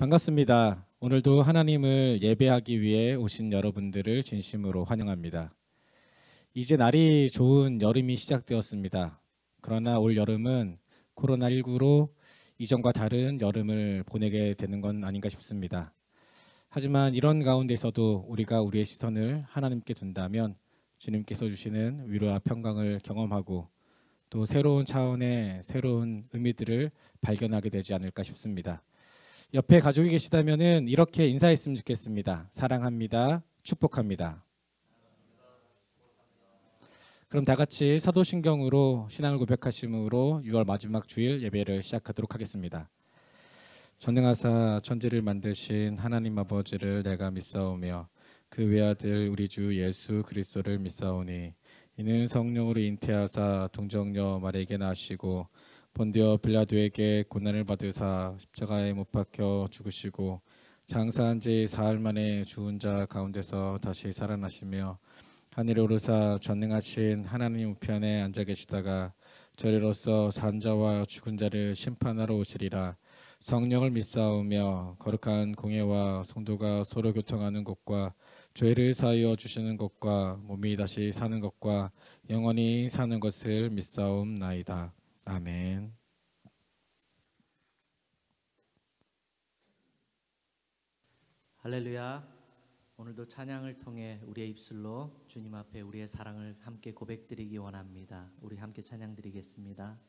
반갑습니다. 오늘도 하나님을 예배하기 위해 오신 여러분들을 진심으로 환영합니다. 이제 날이 좋은 여름이 시작되었습니다. 그러나 올 여름은 코로나19로 이전과 다른 여름을 보내게 되는 건 아닌가 싶습니다. 하지만 이런 가운데서도 우리가 우리의 시선을 하나님께 둔다면 주님께서 주시는 위로와 평강을 경험하고 또 새로운 차원의 새로운 의미들을 발견하게 되지 않을까 싶습니다. 옆에 가족이 계시다면은 이렇게 인사했으면 좋겠습니다. 사랑합니다. 축복합니다. 그럼 다 같이 사도신경으로 신앙을 고백하심으로 6월 마지막 주일 예배를 시작하도록 하겠습니다. 전능하사 천지를 만드신 하나님 아버지를 내가 믿사오며 그 외아들 우리 주 예수 그리스도를 믿사오니 이는 성령으로 잉태하사 동정녀 마리아에게 나시고 본디오 빌라도에게 고난을 받으사 십자가에 못 박혀 죽으시고 장사한 지 사흘 만에 죽은 자 가운데서 다시 살아나시며 하늘에 오르사 전능하신 하나님 우편에 앉아 계시다가 저리로서 산 자와 죽은 자를 심판하러 오시리라. 성령을 믿사오며 거룩한 공예와 성도가 서로 교통하는 것과 죄를 사하여 주시는 것과 몸이 다시 사는 것과 영원히 사는 것을 믿사옵나이다. 아멘. 할렐루야. 오늘도 찬양을 통해 우리의 입술로 주님 앞에 우리의 사랑을 함께 고백드리기 원합니다. 우리 함께 찬양 드리겠습니다.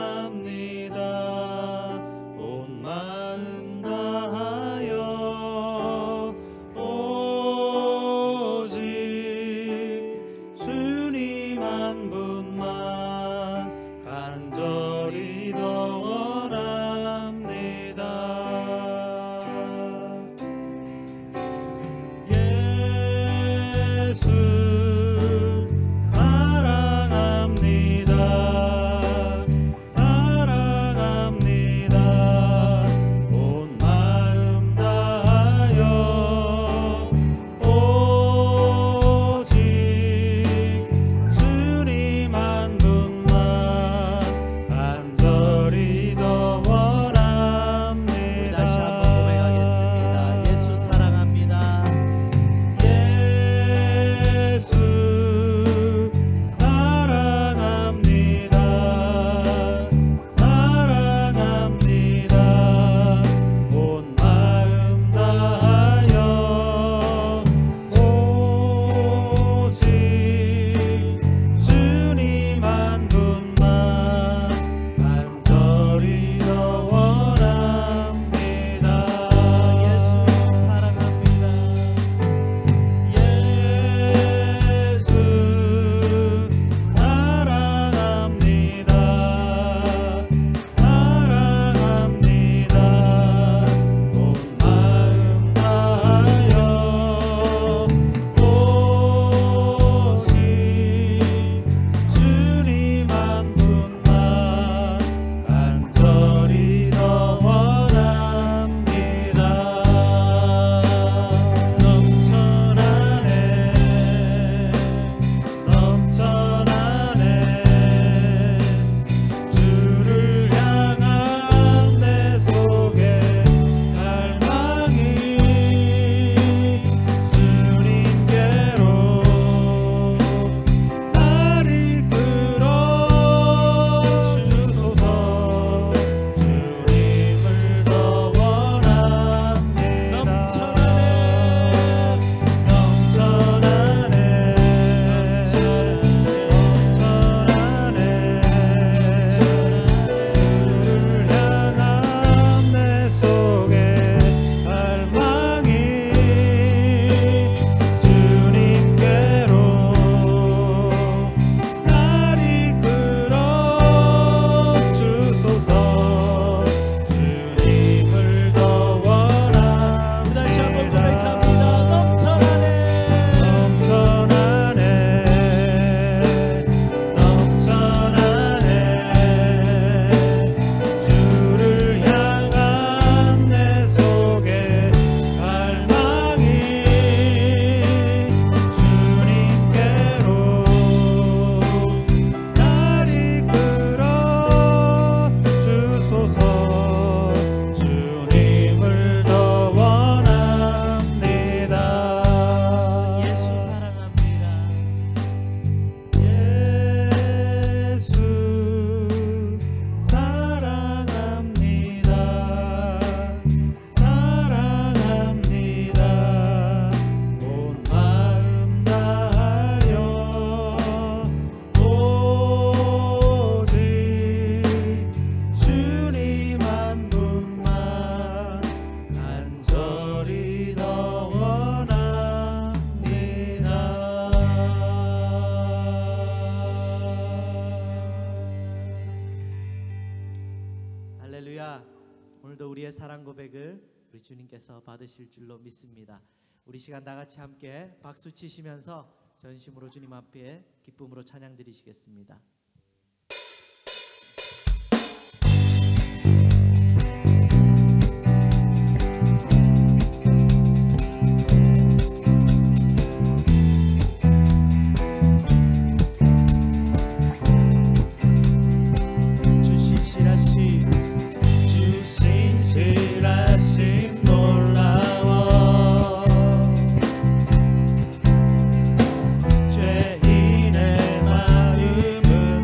사랑합니다. 온 마음 다 우리의 사랑 고백을 우리 주님께서 받으실 줄로 믿습니다. 우리 시간 다 같이 함께 박수 치시면서 전심으로 주님 앞에 기쁨으로 찬양 드리시겠습니다. 죄인의 마음을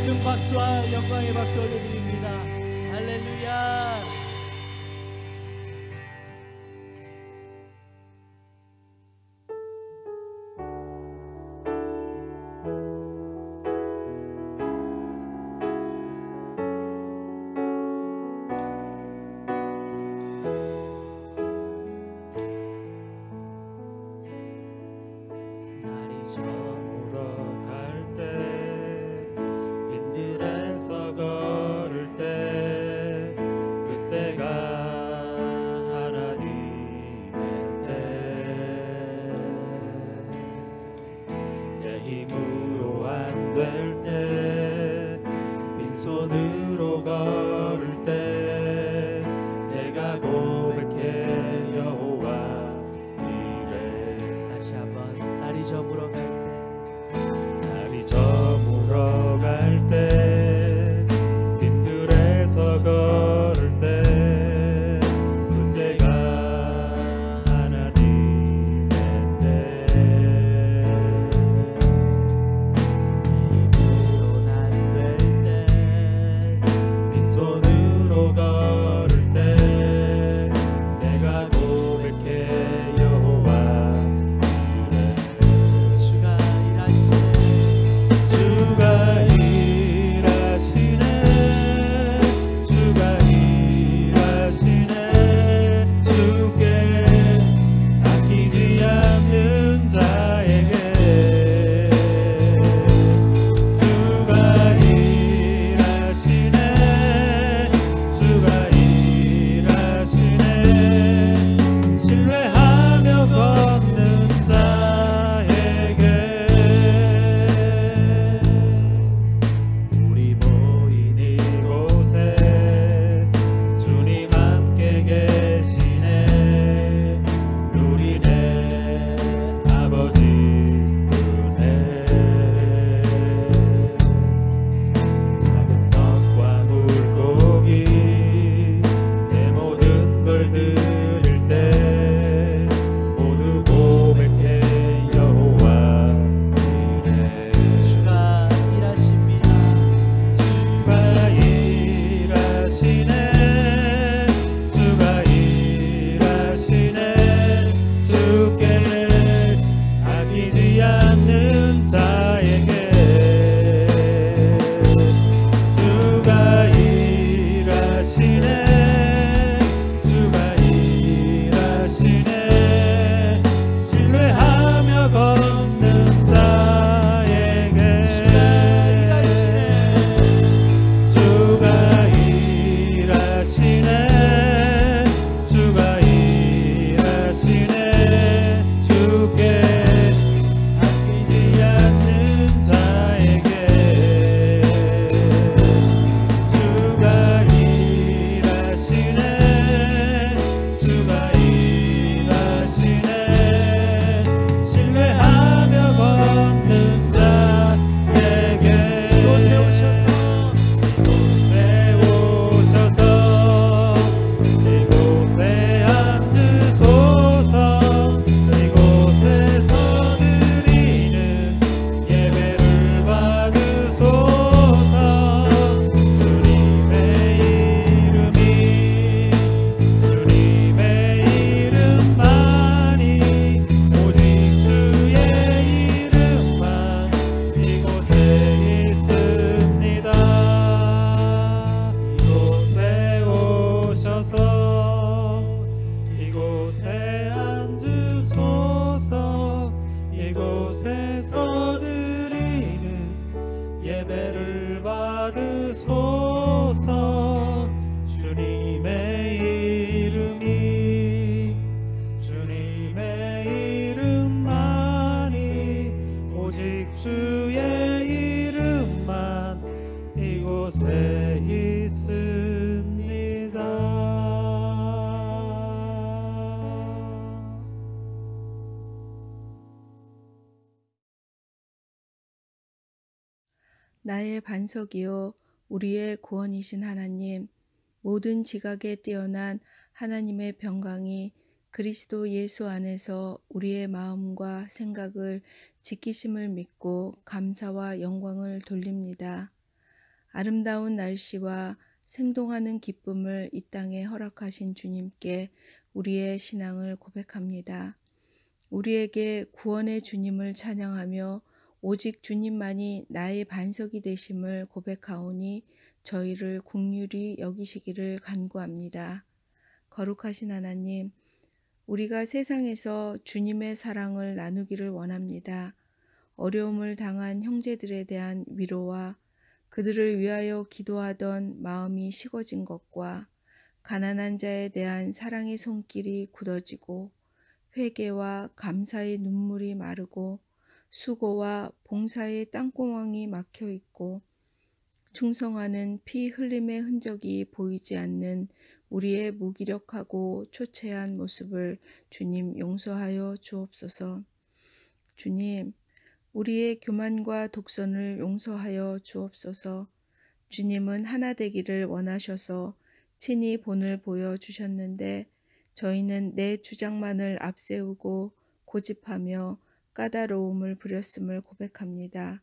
큰 박수와 영광의 박수 올려드립니다. 할렐루야. 날이 저물어 갈 때, 빈들에서 걸을 때, 그때가 하나님의 때. 내 힘으로 안 될 때, 빈손으로 걸을 때, 내가 고백해 여호와 이래. 다시 한번. 날이 저물어 갈 때, 날이 저물어 갈 때, 빈들에서 걸을 때, 그때가 하나님의 때. 힘으로 안 될 때, 빈손으로 걸을 때, 내가 고백해 여호와 이래. 주가 일하시네. 주가 일하시네. 주가 일하시네. 주께 아끼지 않는 자에게. 주가 일하시네. 주가 일하시네. 신뢰하며 걷는 자에게. 우리 모인 이곳에 주님 함께 계시네. 누리네 아버지 은혜. 작은 떡과 물고기 내 모든 걸 드릴 때, 모두 고백해 여호와 이래. 주가 일하십니다. 주가 일하시네. 주가 일하시네. 주께 아끼지 않는 자에게. 주가 일하시네. 주가 일하시네. 신뢰하며 걷는 자에게. 주가 일하시네. 주가 일하시네. 주께 아끼지 않는 자에게. 주가 일하시네. 주가 일하시네. 신뢰하며 걷는 자에게. 이곳에 오셔서, 이곳에 오셔서, 이곳에 앉으소서. 이곳에서 드리는 예배를 받으소서. 주님의 이름만이, 오직 주의 이름만 이곳에 있습니다. 이곳에 오셔서, 이곳에 앉으소서. 이곳에서 드리는 예배를 받으소서. 주님의 이름이, 주님의 이름만이, 오직 주의 이름만 이곳에 있습니다. 나의 반석이요 우리의 구원이신 하나님, 모든 지각에 뛰어난 하나님의 평강이 그리스도 예수 안에서 우리의 마음과 생각을 지키심을 믿고 감사와 영광을 돌립니다. 아름다운 날씨와 생동하는 기쁨을 이 땅에 허락하신 주님께 우리의 신앙을 고백합니다. 우리에게 구원의 주님을 찬양하며 오직 주님만이 나의 반석이 되심을 고백하오니 저희를 긍휼히 여기시기를 간구합니다. 거룩하신 하나님, 우리가 세상에서 주님의 사랑을 나누기를 원합니다. 어려움을 당한 형제들에 대한 위로와 그들을 위하여 기도하던 마음이 식어진 것과 가난한 자에 대한 사랑의 손길이 굳어지고 회개와 감사의 눈물이 마르고 수고와 봉사의 땅구멍이 막혀 있고 충성하는 피 흘림의 흔적이 보이지 않는 우리의 무기력하고 초췌한 모습을 주님 용서하여 주옵소서. 주님, 우리의 교만과 독선을 용서하여 주옵소서. 주님은 하나 되기를 원하셔서 친히 본을 보여주셨는데 저희는 내 주장만을 앞세우고 고집하며 까다로움을 부렸음을 고백합니다.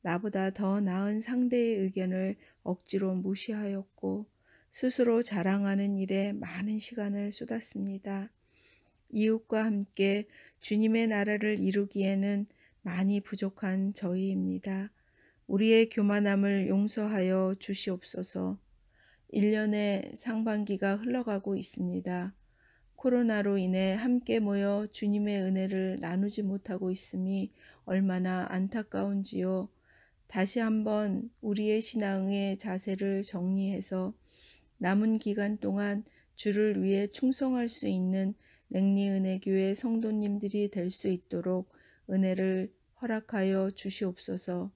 나보다 더 나은 상대의 의견을 억지로 무시하였고 스스로 자랑하는 일에 많은 시간을 쏟았습니다. 이웃과 함께 주님의 나라를 이루기에는 많이 부족한 저희입니다. 우리의 교만함을 용서하여 주시옵소서. 1년의 상반기가 흘러가고 있습니다. 코로나로 인해 함께 모여 주님의 은혜를 나누지 못하고 있음이 얼마나 안타까운지요. 다시 한번 우리의 신앙의 자세를 정리해서 남은 기간 동안 주를 위해 충성할 수 있는 랭리은혜교회 성도님들이 될 수 있도록 은혜를 허락하여 주시옵소서.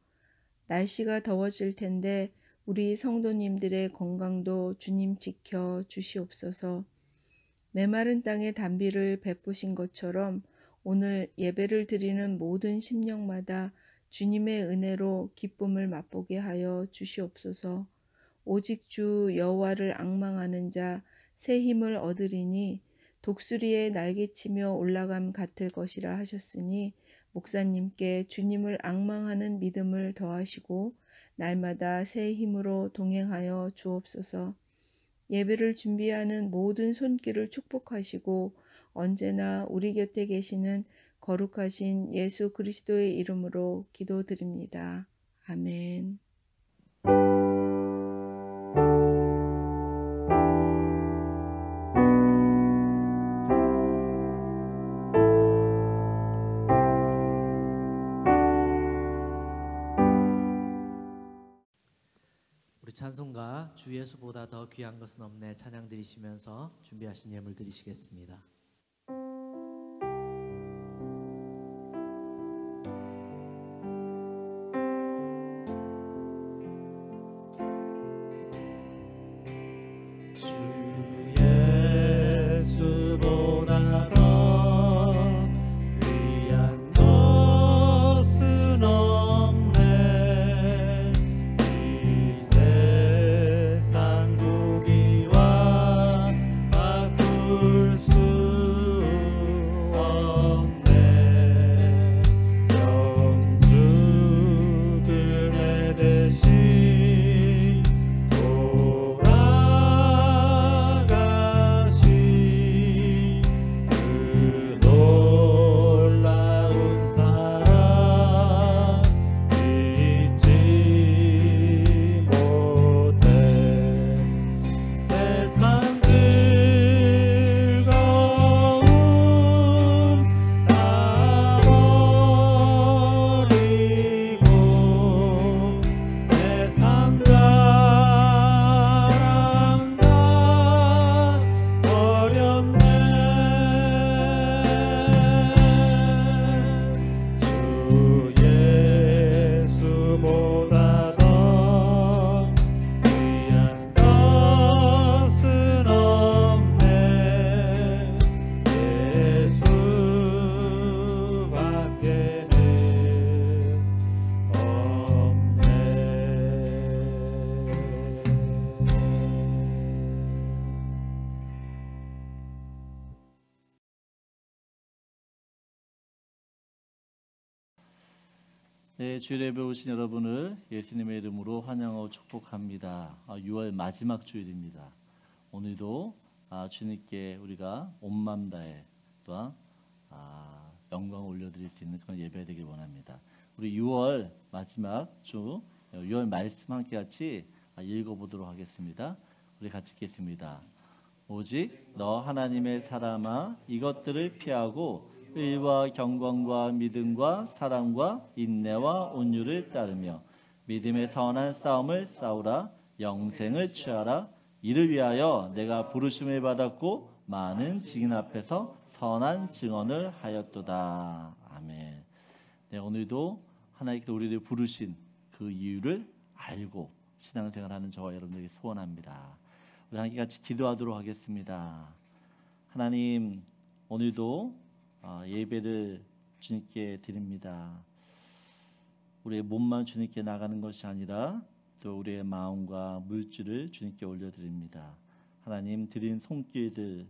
날씨가 더워질 텐데 우리 성도님들의 건강도 주님 지켜 주시옵소서. 메마른 땅에 단비를 베푸신 것처럼 오늘 예배를 드리는 모든 심령마다 주님의 은혜로 기쁨을 맛보게 하여 주시옵소서. 오직 주 여호와를 앙망하는 자 새 힘을 얻으리니 독수리의 날개치며 올라감 같을 것이라 하셨으니 목사님께 주님을 앙망하는 믿음을 더하시고 날마다 새 힘으로 동행하여 주옵소서. 예배를 준비하는 모든 손길을 축복하시고 언제나 우리 곁에 계시는 거룩하신 예수 그리스도의 이름으로 기도드립니다. 아멘. 우리 찬송가 주 예수보다 더 귀한 것은 없네 찬양 드리시면서 준비하신 예물 드리시겠습니다. 수 네, 주일 예배 오신 여러분을 예수님의 이름으로 환영하고 축복합니다. 6월 마지막 주일입니다. 오늘도 주님께 우리가 온 마음 다해 또한 영광을 올려드릴 수 있는 그런 예배 되길 원합니다. 우리 6월 마지막 주 6월 말씀 함께 같이 읽어보도록 하겠습니다. 우리 같이 읽겠습니다. 오직 너 하나님의 사람아 이것들을 피하고 의와 경건과 믿음과 사랑과 인내와 온유를 따르며 믿음의 선한 싸움을 싸우라. 영생을 취하라. 이를 위하여 내가 부르심을 받았고 많은 증인 앞에서 선한 증언을 하였도다. 아멘. 네, 오늘도 하나님께서 우리를 부르신 그 이유를 알고 신앙생활하는 저와 여러분들에게 소원합니다. 우리 함께 같이 기도하도록 하겠습니다. 하나님, 오늘도 예배를 주님께 드립니다. 우리의 몸만 주님께 나가는 것이 아니라 또 우리의 마음과 물질을 주님께 올려드립니다. 하나님, 드린 손길들,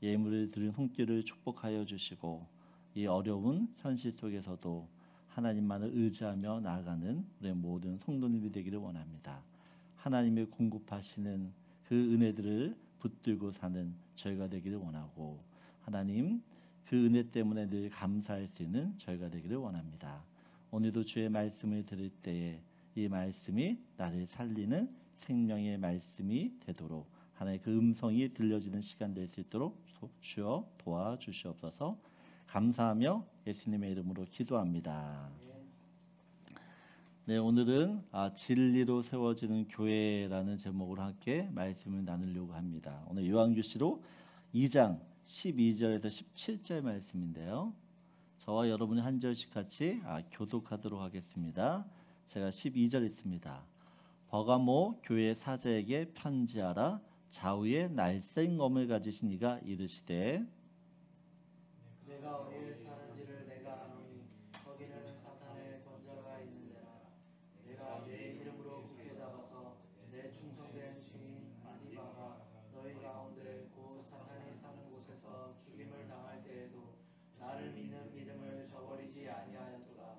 예물을 드린 손길을 축복하여 주시고 이 어려운 현실 속에서도 하나님만을 의지하며 나아가는 우리의 모든 성도님이 되기를 원합니다. 하나님의 공급하시는 그 은혜들을 붙들고 사는 저희가 되기를 원하고, 하나님 그 은혜 때문에 늘 감사할 수 있는 저희가 되기를 원합니다. 오늘도 주의 말씀을 들을 때에 이 말씀이 나를 살리는 생명의 말씀이 되도록 하나님의 그 음성이 들려지는 시간 될 수 있도록 주여 도와주시옵소서. 감사하며 예수님의 이름으로 기도합니다. 네, 오늘은 진리로 세워지는 교회라는 제목으로 함께 말씀을 나누려고 합니다. 오늘 요한계시록 2장 12절에서 17절 말씀인데요. 저와 여러분이 한 절씩 같이 교독하도록 하겠습니다. 제가 12절 있습니다. 버가모 교회 사자에게 편지하라. 좌우에 날쌘 검을 가지신 이가 이르시되 내가 어디에 사는지를 내가 아노니 거기는 사탄의 권자가 있느니라. 내가 내 이름으로 굳게 잡아서 내 충성된 증인 안디바가 너희 가운데 곧 사탄이 사는 곳에서 죽임을 당할 때에도 나를 믿는 믿음을 저버리지 아니하였도다.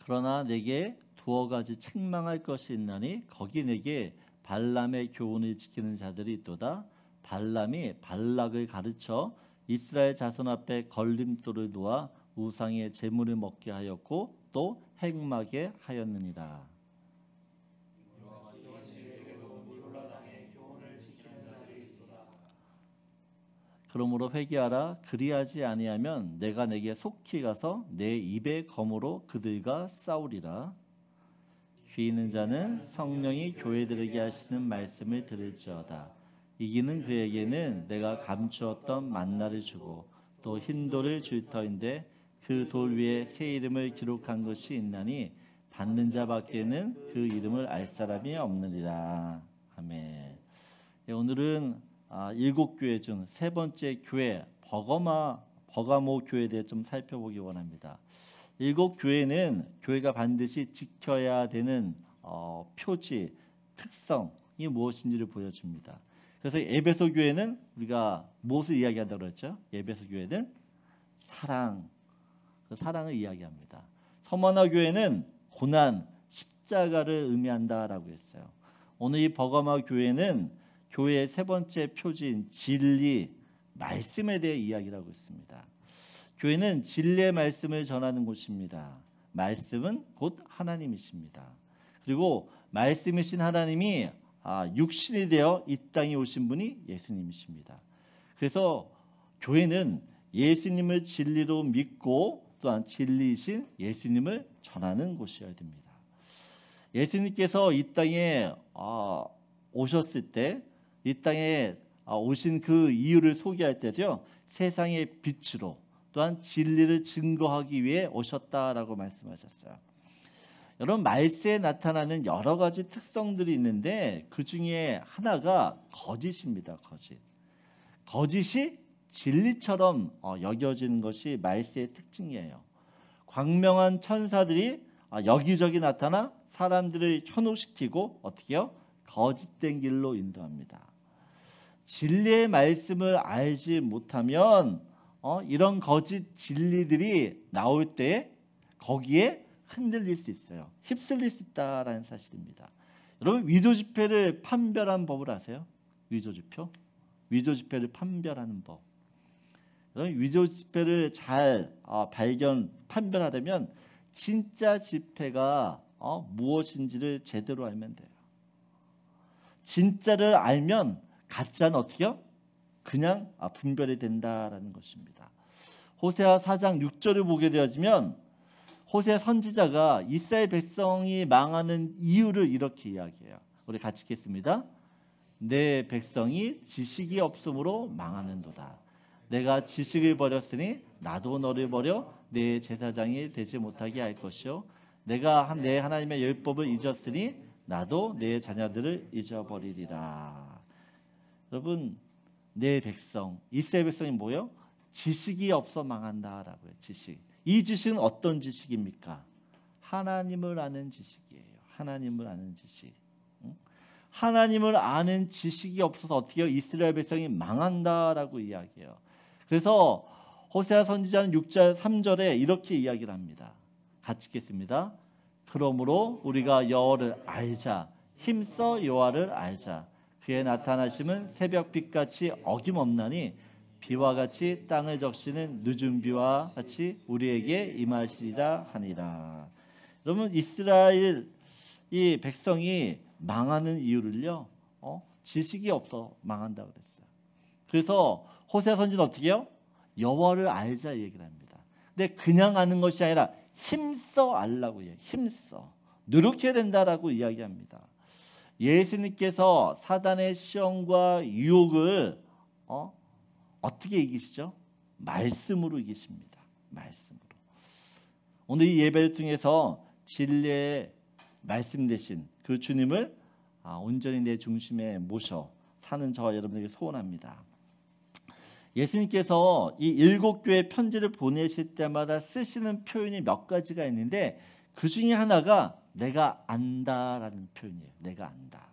그러나 내게 두어 가지 책망할 것이 있나니 거기 내게 발람의 교훈을 지키는 자들이 있도다. 발람이 발락을 가르쳐 이스라엘 자손 앞에 걸림돌을 놓아 우상의 제물을 먹게 하였고 또 행하게 하였느니라. 그러므로 회개하라. 그리하지 아니하면 내가 내게 속히 가서 내 입의 검으로 그들과 싸우리라. 귀 있는 자는 성령이 교회들에게 하시는 말씀을 들을지어다. 이기는 그에게는 내가 감추었던 만나를 주고 또 흰 돌을 줄 터인데 그 돌 위에 새 이름을 기록한 것이 있나니 받는 자밖에는 그 이름을 알 사람이 없느니라. 아멘. 오늘은 7교회 중 세 번째 교회 버가모 교회에 대해 좀 살펴보기 원합니다. 7교회는 교회가 반드시 지켜야 되는 표지, 특성이 무엇인지를 보여줍니다. 그래서 에베소 교회는 우리가 무엇을 이야기한다고 그랬죠? 에베소 교회는 사랑, 그 사랑을 이야기합니다. 서머나 교회는 고난, 십자가를 의미한다라고 했어요. 오늘 이 버가모 교회는 교회의 세 번째 표지인 진리, 말씀에 대해 이야기를 하고 있습니다. 교회는 진리의 말씀을 전하는 곳입니다. 말씀은 곧 하나님이십니다. 그리고 말씀이신 하나님이 육신이 되어 이 땅에 오신 분이 예수님이십니다. 그래서 교회는 예수님을 진리로 믿고 또한 진리이신 예수님을 전하는 곳이어야 됩니다. 예수님께서 이 땅에 오셨을 때, 이 땅에 오신 그 이유를 소개할 때도요, 세상의 빛으로 또한 진리를 증거하기 위해 오셨다라고 말씀하셨어요. 여러분, 말세에 나타나는 여러 가지 특성들이 있는데 그 중에 하나가 거짓입니다. 거짓이 진리처럼 여겨지는 것이 말세의 특징이에요. 광명한 천사들이 여기저기 나타나 사람들을 현혹시키고 어떻게 해요? 거짓된 길로 인도합니다. 진리의 말씀을 알지 못하면 이런 거짓 진리들이 나올 때 거기에 흔들릴 수 있어요. 휩쓸릴 수 있다라는 사실입니다. 여러분 위조지폐를 판별한 법을 아세요? 위조지표? 위조지폐를 판별하는 법. 여러분 위조지폐를 잘 판별하려면 진짜 지폐가 무엇인지를 제대로 알면 돼요. 진짜를 알면 가짜는 어떻게요? 그냥 분별이 된다라는 것입니다. 호세아 4장 6절을 보게 되어지면 호세아 선지자가 이스라엘 백성이 망하는 이유를 이렇게 이야기해요. 우리 같이 읽겠습니다. 내 백성이 지식이 없으므로 망하는도다. 내가 지식을 버렸으니 나도 너를 버려 내 제사장이 되지 못하게 할 것이요 내가 내 하나님의 율법을 잊었으니 나도 내 자녀들을 잊어버리리라. 여러분 내 백성 이스라엘 백성이 뭐예요? 지식이 없어 망한다라고요. 지식. 이 지식은 어떤 지식입니까? 하나님을 아는 지식이에요. 하나님을 아는 지식. 하나님을 아는 지식이 없어서 어떻게 해요? 이스라엘 백성이 망한다라고 이야기해요. 그래서 호세아 선지자는 6절 3절에 이렇게 이야기를 합니다. 같이 읽겠습니다. 그러므로 우리가 여호와를 알자. 힘써 여호와를 알자. 그의 나타나심은 새벽빛같이 어김없나니 비와 같이 땅을 적시는 늦은 비와 같이 우리에게 임하시리라 하니라. 여러분 이스라엘 이 백성이 망하는 이유를요. 지식이 없어 망한다고 그랬어요. 그래서 호세아 선지는 어떻게 해요? 여호와를 알자 얘기를 합니다. 근데 그냥 아는 것이 아니라 힘써 알라고 해요. 힘써 노력해야 된다라고 이야기합니다. 예수님께서 사단의 시험과 유혹을 어떻게 이기시죠? 말씀으로 이기십니다. 말씀으로. 오늘 이 예배를 통해서 진리의 말씀 되신 그 주님을 온전히 내 중심에 모셔 사는 저와 여러분에게 소원합니다. 예수님께서 이 7교회 편지를 보내실 때마다 쓰시는 표현이 몇 가지가 있는데 그 중에 하나가 내가 안다라는 표현이에요. 내가 안다.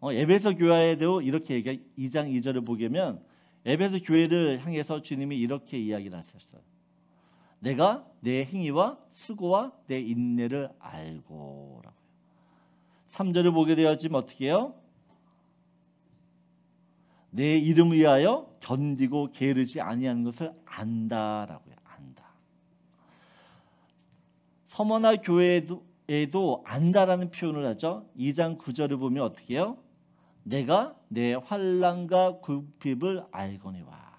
에베소 교회에도 이렇게 얘기해요. 2장 2절을 보게 되면 에베소 교회를 향해서 주님이 이렇게 이야기를 하셨어요. 내가 내 행위와 수고와 내 인내를 알고 라고요. 3절을 보게 되어지면 어떻게 해요? 내 이름을 위하여 견디고 게으르지 아니하는 것을 안다라고요. 안다. 서머나 교회에도 안다라는 표현을 하죠. 2장 9절을 보면 어떻게 해요? 내가 내 환난과 굴핍을 알거니와.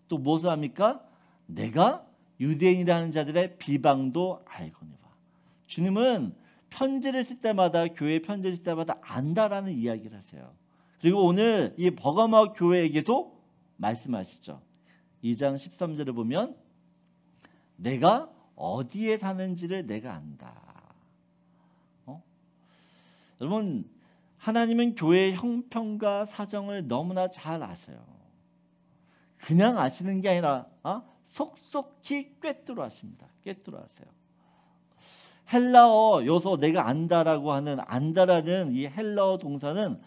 또 무엇을 합니까? 내가 유대인이라는 자들의 비방도 알거니와. 주님은 편지를 쓸 때마다 교회 편지를 쓸 때마다 안다라는 이야기를 하세요. 그리고 오늘 이 버가모 교회에게도 말씀하시죠. 2장 13절을 보면 내가 어디에 사는지를 내가 안다. 여러분 하나님은 교회의 형편과 사정을 너무나 잘 아세요. 그냥 아시는 게 아니라 속속히 꿰뚫어 아십니다. 꿰뚫어 아세요. 헬라어 여기서 내가 안다라고 하는 안다라는 이 헬라어 동사는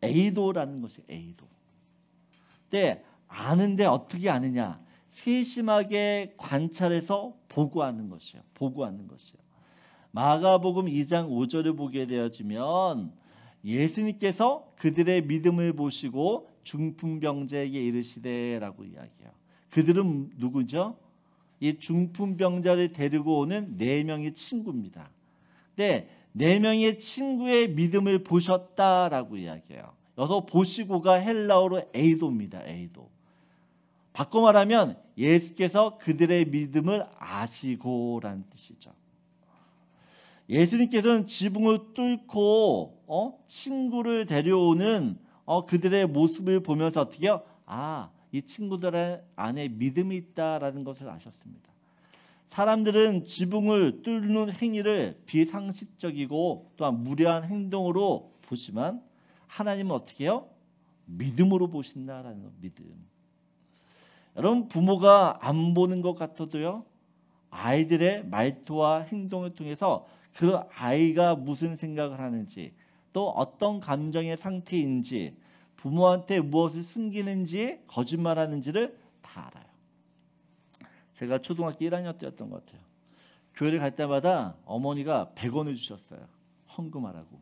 에이도라는 것이 에이도. 근데 아는데 어떻게 아느냐? 세심하게 관찰해서 보고하는 것이요. 보고하는 것이요. 마가복음 2장 5절을 보게 되어지면 예수님께서 그들의 믿음을 보시고 중풍병자에게 이르시되라고 이야기해요. 그들은 누구죠? 이 중풍병자를 데리고 오는 4명의 친구입니다. 근데 4명의 친구의 믿음을 보셨다라고 이야기해요. 여기서 보시고가 헬라어로 에이도입니다. 에이도. 바꿔 말하면 예수께서 그들의 믿음을 아시고라는 뜻이죠. 예수님께서는 지붕을 뚫고 친구를 데려오는 그들의 모습을 보면서 어떻게 해요? 이 친구들 안에 믿음이 있다라는 것을 아셨습니다. 사람들은 지붕을 뚫는 행위를 비상식적이고 또한 무례한 행동으로 보지만 하나님은 어떻게 해요? 믿음으로 보신다라는 거, 믿음. 여러분 부모가 안 보는 것 같아도요. 아이들의 말투와 행동을 통해서 그 아이가 무슨 생각을 하는지 또 어떤 감정의 상태인지 부모한테 무엇을 숨기는지 거짓말하는지를 다 알아요. 제가 초등학교 1학년 때였던 것 같아요. 교회를 갈 때마다 어머니가 100원을 주셨어요. 헌금하라고.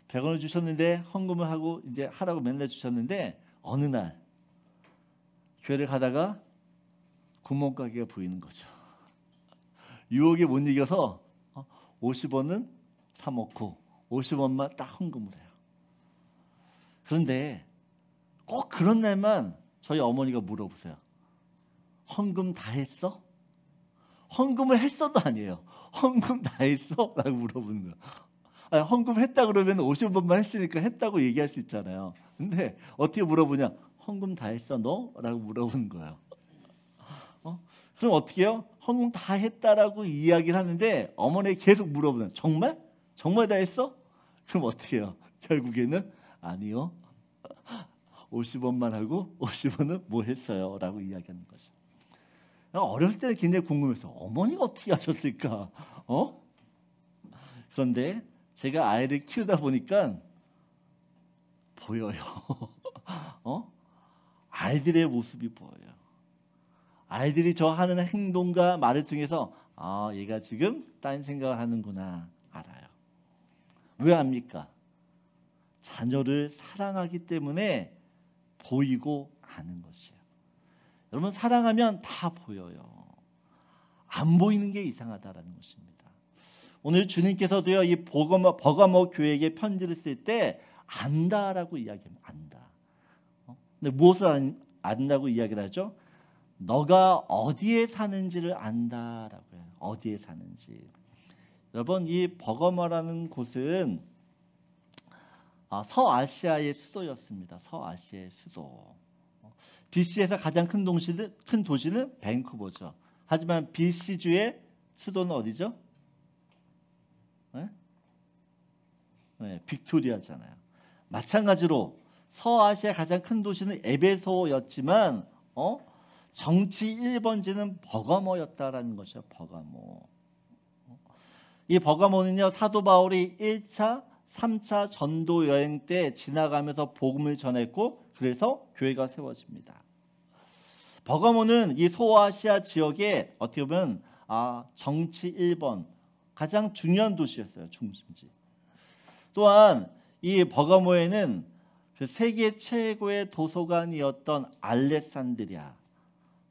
100원을 주셨는데 헌금을 하고 이제 하라고 맨날 주셨는데 어느 날 교회를 가다가 구멍가게가 보이는 거죠. 유혹에 못 이겨서 50원은 사 먹고 50원만 딱 헌금을 해요. 그런데 꼭 그런 날만 저희 어머니가 물어보세요. 헌금 다 했어? 헌금을 했어도 아니에요. 헌금 다 했어? 라고 물어보는 거예요. 아니, 헌금 했다 그러면 50원만 했으니까 했다고 얘기할 수 있잖아요. 근데 어떻게 물어보냐? 헌금 다 했어 너? 라고 물어보는 거예요. 그럼 어떻게 해요? 헌금 다 했다라고 이야기를 하는데 어머니가 계속 물어보는 정말? 정말 다 했어? 그럼 어떻게 해요? 결국에는 아니요. 50원만 하고 50원은 뭐 했어요? 라고 이야기하는 거죠. 어렸을 때는 굉장히 궁금했어요. 어머니가 어떻게 하셨을까? 그런데 제가 아이를 키우다 보니까 보여요. 아이들의 모습이 보여요. 아이들이 저 하는 행동과 말을 통해서 얘가 지금 딴 생각을 하는구나 알아요. 왜 압니까? 자녀를 사랑하기 때문에 보이고 아는 것이에요. 여러분 사랑하면 다 보여요. 안 보이는 게 이상하다라는 것입니다. 오늘 주님께서도요 이 버가모 교회에게 편지를 쓸 때 안다라고 이야기합니다. 안다. 근데 무엇을 안다고 이야기를 하죠? 너가 어디에 사는지를 안다라고 해요. 어디에 사는지. 여러분 이 버가모라는 곳은 서아시아의 수도였습니다. 서아시아의 수도. BC에서 가장 큰 도시는 밴쿠버죠. 하지만 BC주의 수도는 어디죠? 네, 빅토리아잖아요. 마찬가지로 서아시아 가장 큰 도시는 에베소였지만 정치 1번지는 버가모였다라는 것이죠. 버가모. 이 버가모는요 사도 바울이 1차, 3차 전도 여행 때 지나가면서 복음을 전했고 그래서 교회가 세워집니다. 버가모는 이 소아시아 지역에 어떻게 보면 정치 1번 가장 중요한 도시였어요. 중심지. 또한 이 버가모에는 그 세계 최고의 도서관이었던 알렉산드리아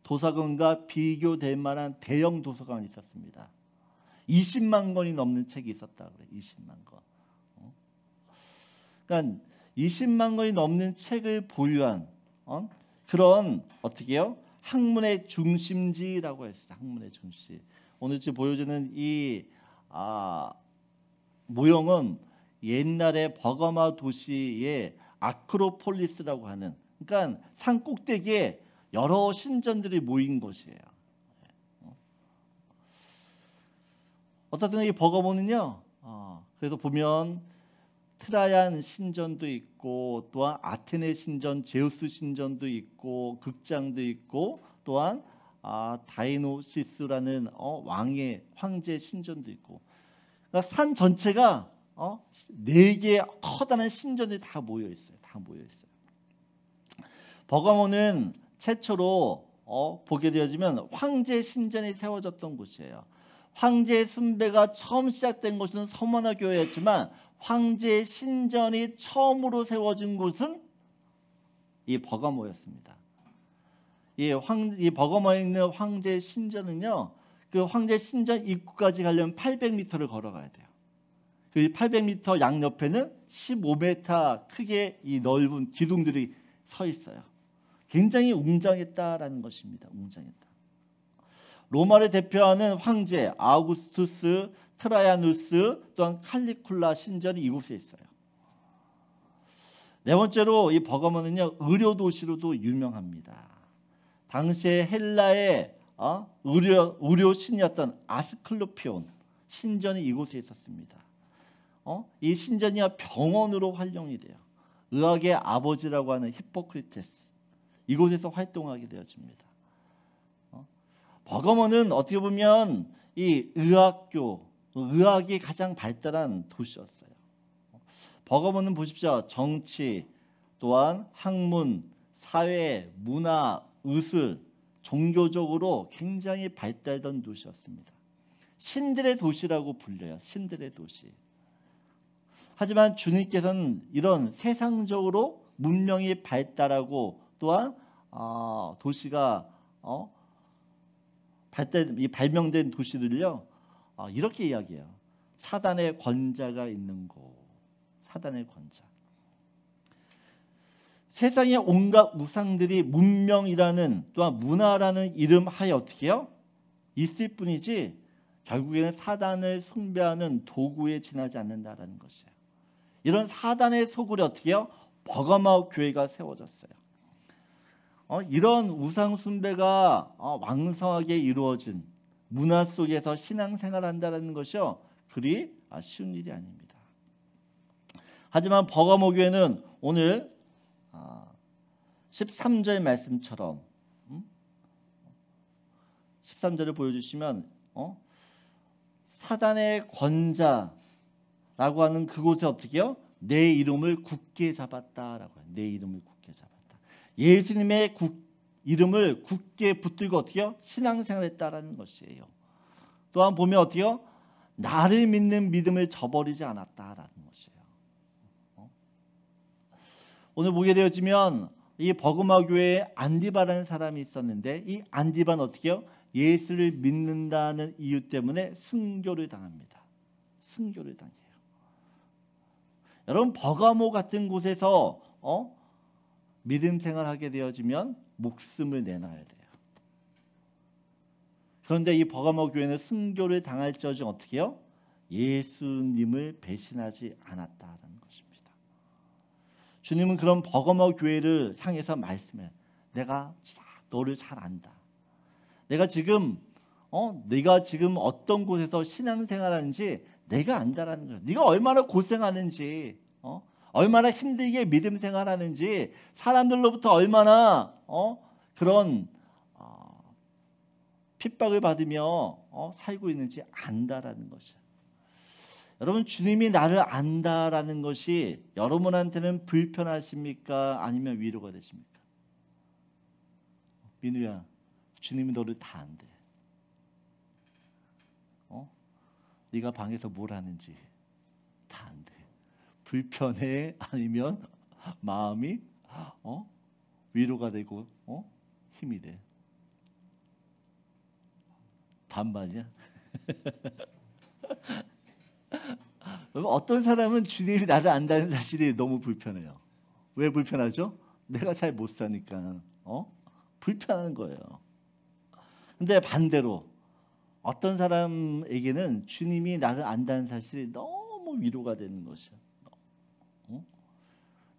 도서관과 비교될 만한 대형 도서관이 있었습니다. 20만 권이 넘는 책이 있었다고 그래요. 20만 권. 그러니까 20만 권이 넘는 책을 보유한 그런 어떻게 해요? 학문의 중심지라고 했어요. 학문의 중심. 오늘 지금 보여주는 이 모형은 옛날에 버가모 도시의 아크로폴리스라고 하는 그러니까 산 꼭대기에 여러 신전들이 모인 곳이에요. 어쨌든 이 버가모는요. 그래서 보면 트라얀 신전도 있고 또한 아테네 신전, 제우스 신전도 있고 극장도 있고 또한 다이노시스라는 왕의 황제 신전도 있고 그러니까 산 전체가 4개의 커다란 신전이 다 모여 있어요. 다 모여 있어요. 버가모는 최초로 보게 되어지면 황제 신전이 세워졌던 곳이에요. 황제 숭배가 처음 시작된 곳은 서머나 교회였지만 황제 신전이 처음으로 세워진 곳은 이 버가모였습니다. 이 버가모에 있는 황제 신전은요, 그 황제 신전 입구까지 가려면 800m를 걸어가야 돼요. 그 800m 양옆에는 15m 크게 이 넓은 기둥들이 서 있어요. 굉장히 웅장했다라는 것입니다. 웅장했다. 로마를 대표하는 황제 아우구스투스, 트라야누스 또한 칼리쿨라 신전이 이곳에 있어요. 네 번째로 이 버가모는요 의료 도시로도 유명합니다. 당시에 헬라의 의료 신이었던 아스클로피온 신전이 이곳에 있었습니다. 이 신전이 병원으로 활용이 돼요. 의학의 아버지라고 하는 히포크리테스 이곳에서 활동하게 되어집니다. 버가모는 어떻게 보면 이 의학이 가장 발달한 도시였어요. 버가모는 보십시오. 정치, 또한 학문, 사회, 문화, 의술, 종교적으로 굉장히 발달된 도시였습니다. 신들의 도시라고 불려요. 신들의 도시. 하지만 주님께서는 이런 세상적으로 문명이 발달하고 또한 도시가 발명된 도시들을요 이렇게 이야기해요. 사단의 권자가 있는 곳. 사단의 권자. 세상의 온갖 우상들이 문명이라는 또한 문화라는 이름 하에 어떻게 해요? 있을 뿐이지 결국에는 사단을 숭배하는 도구에 지나지 않는다라는 것이에요. 이런 사단의 소굴에 어떻게 해요? 버가마오 교회가 세워졌어요. 이런 우상 숭배가 왕성하게 이루어진 문화 속에서 신앙생활을 한다는 것이요 그리 쉬운 일이 아닙니다. 하지만 버가모 교회는 오늘 13절 말씀처럼 13절을 보여주시면 사단의 권자라고 하는 그곳에 어떻게 해요? 내 이름을 굳게 잡았다라고 해요. 내 이름을 굳게 잡았다. 예수님의 이름을 굳게 붙들고 어떻게 해요? 신앙생활했다라는 것이에요. 또한 보면 어떻게 해요? 나를 믿는 믿음을 저버리지 않았다라는 것이에요. 오늘 보게 되어지면 이 버그마 교회에 안디바라는 사람이 있었는데 이 안디바는 어떻게 해요? 예수를 믿는다는 이유 때문에 순교를 당합니다. 순교를 당해요. 여러분 버가모 같은 곳에서 믿음 생활하게 되어지면 목숨을 내놔야 돼요. 그런데 이 버가모 교회는 순교를 당할지어정 어떻게 해요? 예수님을 배신하지 않았다는 것입니다. 주님은 그런 버가모 교회를 향해서 말씀해. 내가 너를 잘 안다. 내가 지금 어떤 곳에서 신앙생활하는지 내가 안다라는 거예요. 네가 얼마나 고생하는지, 얼마나 힘들게 믿음 생활하는지, 사람들로부터 얼마나 그런 핍박을 받으며 살고 있는지 안다라는 것이에요. 여러분 주님이 나를 안다라는 것이 여러분한테는 불편하십니까? 아니면 위로가 되십니까? 민우야, 주님이 너를 다 안대. 네가 방에서 뭘 하는지 다 안돼. 불편해? 아니면 마음이 위로가 되고 힘이 돼? 반반이야? 어떤 사람은 주님이 나를 안다는 사실이 너무 불편해요. 왜 불편하죠? 내가 잘 못 사니까 불편한 거예요. 근데 반대로 어떤 사람에게는 주님이 나를 안다는 사실이 너무 위로가 되는 것이야.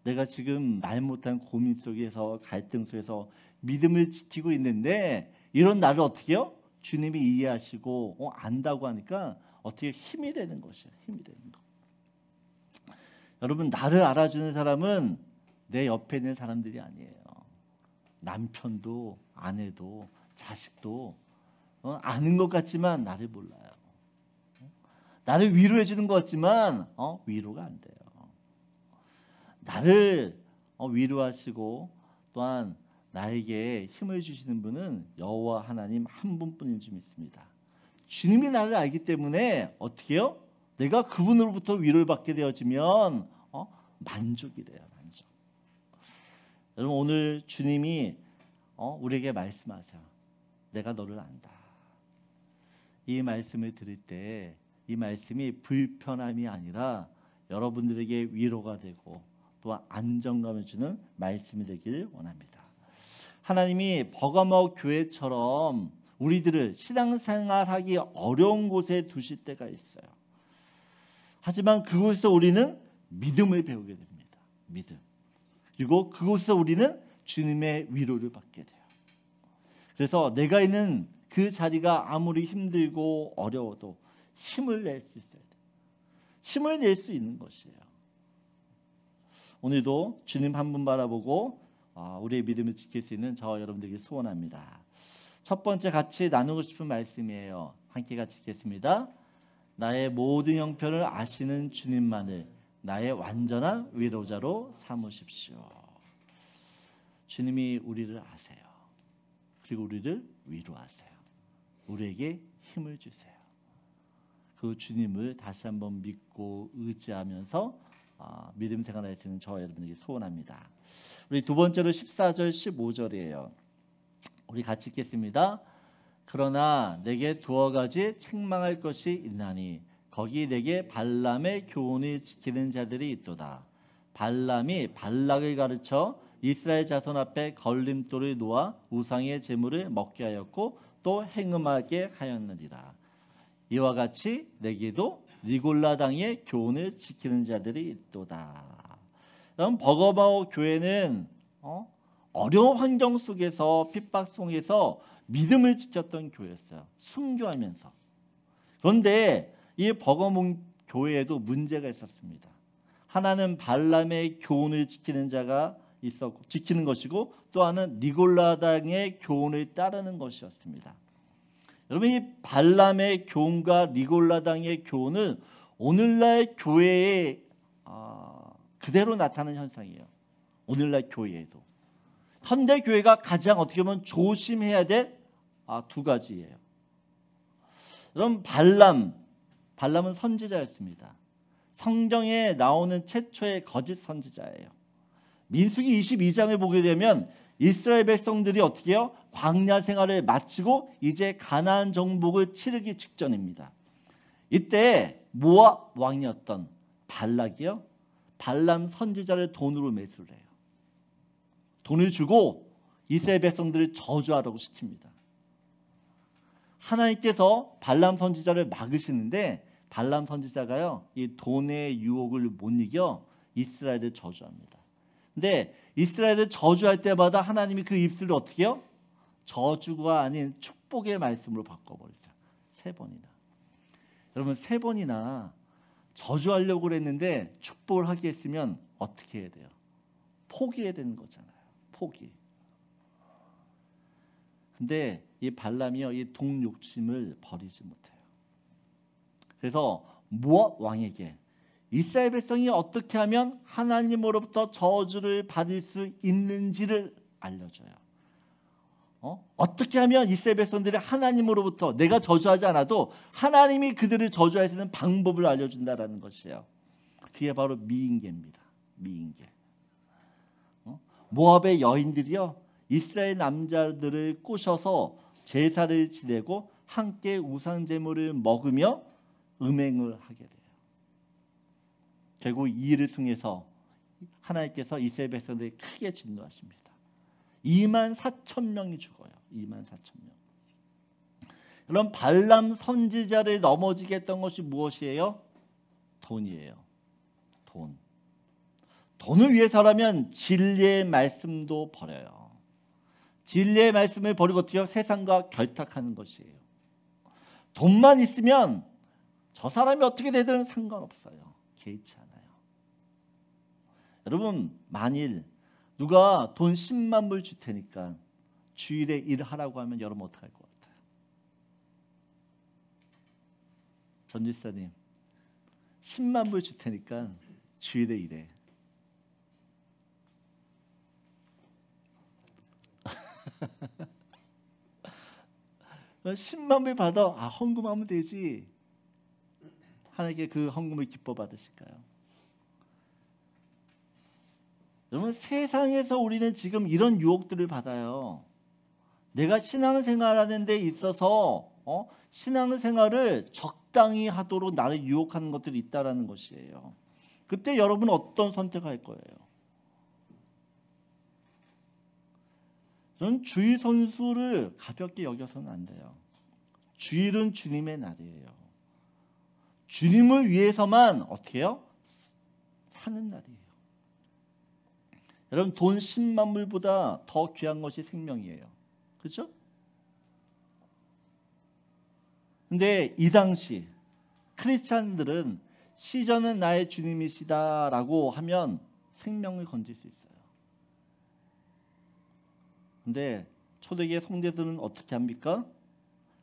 내가 지금 말 못한 고민 속에서 갈등 속에서 믿음을 지키고 있는데 이런 나를 어떻게 해요? 주님이 이해하시고 안다고 하니까 어떻게 힘이 되는 것이야. 힘이 되는 거. 여러분 나를 알아주는 사람은 내 옆에 있는 사람들이 아니에요. 남편도 아내도 자식도 아는 것 같지만 나를 몰라요. 나를 위로해 주는 것 같지만 위로가 안 돼요. 나를 위로하시고 또한 나에게 힘을 주시는 분은 여호와 하나님 한 분뿐인 줄 믿습니다. 주님이 나를 알기 때문에 어떻게 해요? 내가 그분으로부터 위로를 받게 되어지면 만족이 돼요. 만족. 여러분 오늘 주님이 우리에게 말씀하세요. 내가 너를 안다. 이 말씀을 들을 때 이 말씀이 불편함이 아니라 여러분들에게 위로가 되고 또 안정감을 주는 말씀이 되기를 원합니다. 하나님이 버가모 교회처럼 우리들을 신앙생활하기 어려운 곳에 두실 때가 있어요. 하지만 그곳에서 우리는 믿음을 배우게 됩니다. 믿음. 그리고 그곳에서 우리는 주님의 위로를 받게 돼요. 그래서 내가 있는 그 자리가 아무리 힘들고 어려워도 힘을 낼 수 있어야 돼요. 힘을 낼 수 있는 것이에요. 오늘도 주님 한 분 바라보고 우리의 믿음을 지킬 수 있는 저 여러분들에게 소원합니다. 첫 번째 같이 나누고 싶은 말씀이에요. 함께 같이 읽겠습니다. 나의 모든 형편을 아시는 주님만을 나의 완전한 위로자로 삼으십시오. 주님이 우리를 아세요. 그리고 우리를 위로하세요. 우리에게 힘을 주세요. 그 주님을 다시 한번 믿고 의지하면서 믿음 생활할 수 있는 저와 여러분에게 소원합니다. 우리 두 번째로 14절 15절이에요. 우리 같이 읽겠습니다. 그러나 내게 두어 가지 책망할 것이 있나니 거기 내게 발람의 교훈을 지키는 자들이 있도다. 발람이 발락을 가르쳐 이스라엘 자손 앞에 걸림돌을 놓아 우상의 제물을 먹게 하였고 또 행음하게 하였느니라. 이와 같이 내게도 니골라 당의 교훈을 지키는 자들이 있도다. 그럼 버거바오 교회는 어려운 환경 속에서 핍박 속에서 믿음을 지켰던 교회였어요. 순교하면서. 그런데 이 버거문 교회에도 문제가 있었습니다. 하나는 발람의 교훈을 지키는 자가 있었고 지키는 것이고 또 하나는 니골라당의 교훈을 따르는 것이었습니다. 여러분 이 발람의 교훈과 니골라당의 교훈은 오늘날 교회에 그대로 나타나는 현상이에요. 오늘날 교회에도 현대 교회가 가장 어떻게 보면 조심해야 될 두 가지예요. 여러분 발람은 선지자였습니다. 성경에 나오는 최초의 거짓 선지자예요. 민수기 22장을 보게 되면 이스라엘 백성들이 어떻게 해요? 광야 생활을 마치고 이제 가나안 정복을 치르기 직전입니다. 이때 모압 왕이었던 발락이요. 발람 선지자를 돈으로 매수를 해요. 돈을 주고 이스라엘 백성들을 저주하라고 시킵니다. 하나님께서 발람 선지자를 막으시는데 발람 선지자가요. 이 돈의 유혹을 못 이겨 이스라엘을 저주합니다. 근데 이스라엘을 저주할 때마다 하나님이 그 입술을 어떻게 해요? 저주가 아닌 축복의 말씀으로 바꿔버리죠. 3번이나. 여러분 3번이나 저주하려고 그랬는데 축복을 하게 했으면 어떻게 해야 돼요? 포기해야 되는 거잖아요. 포기. 근데 이 발람이요, 이 동욕심을 버리지 못해요. 그래서 모압 왕에게 이스라엘 백성이 어떻게 하면 하나님으로부터 저주를 받을 수 있는지를 알려줘요. 어떻게 하면 이스라엘 백성들이 하나님으로부터 내가 저주하지 않아도 하나님이 그들을 저주할 수 있는 방법을 알려준다라는 것이에요. 그게 바로 미인계입니다. 미인계. 모압의 여인들이요, 이스라엘 남자들을 꼬셔서 제사를 지내고 함께 우상 제물을 먹으며 음행을 하게 돼요. 결국 이 일을 통해서 하나님께서 이스라엘 백성들이 크게 진노하십니다. 24,000명이 죽어요. 24,000명. 그럼 발람 선지자를 넘어지게 했던 것이 무엇이에요? 돈이에요. 돈. 돈을 위해서라면 진리의 말씀도 버려요. 진리의 말씀을 버리고 어떻게 해요? 세상과 결탁하는 것이에요. 돈만 있으면 저 사람이 어떻게 되든 상관없어요. 개의치 않아요. 여러분 만일 누가 돈 10만 불 줄 테니까 주일에 일하라고 하면 여러분 어떻게 할 것 같아요? 전 집사님 10만 불 줄 테니까 주일에 일해. 너 10만 불 받아. 헌금하면 되지. 하나님께 그 헌금을 기뻐 받으실까요? 여러분 세상에서 우리는 지금 이런 유혹들을 받아요. 내가 신앙생활하는 데 있어서 신앙생활을 적당히 하도록 나를 유혹하는 것들이 있다라는 것이에요. 그때 여러분은 어떤 선택을 할 거예요? 저는 주일 선수를 가볍게 여겨서는 안 돼요. 주일은 주님의 날이에요. 주님을 위해서만 어떻게 해요? 사는 날이에요. 여러분 돈 10만 불보다 더 귀한 것이 생명이에요. 그렇죠? 근데 이 당시 크리스찬들은 시전은 나의 주님이시다라고 하면 생명을 건질 수 있어요. 근데 초대교회 성도들은 어떻게 합니까?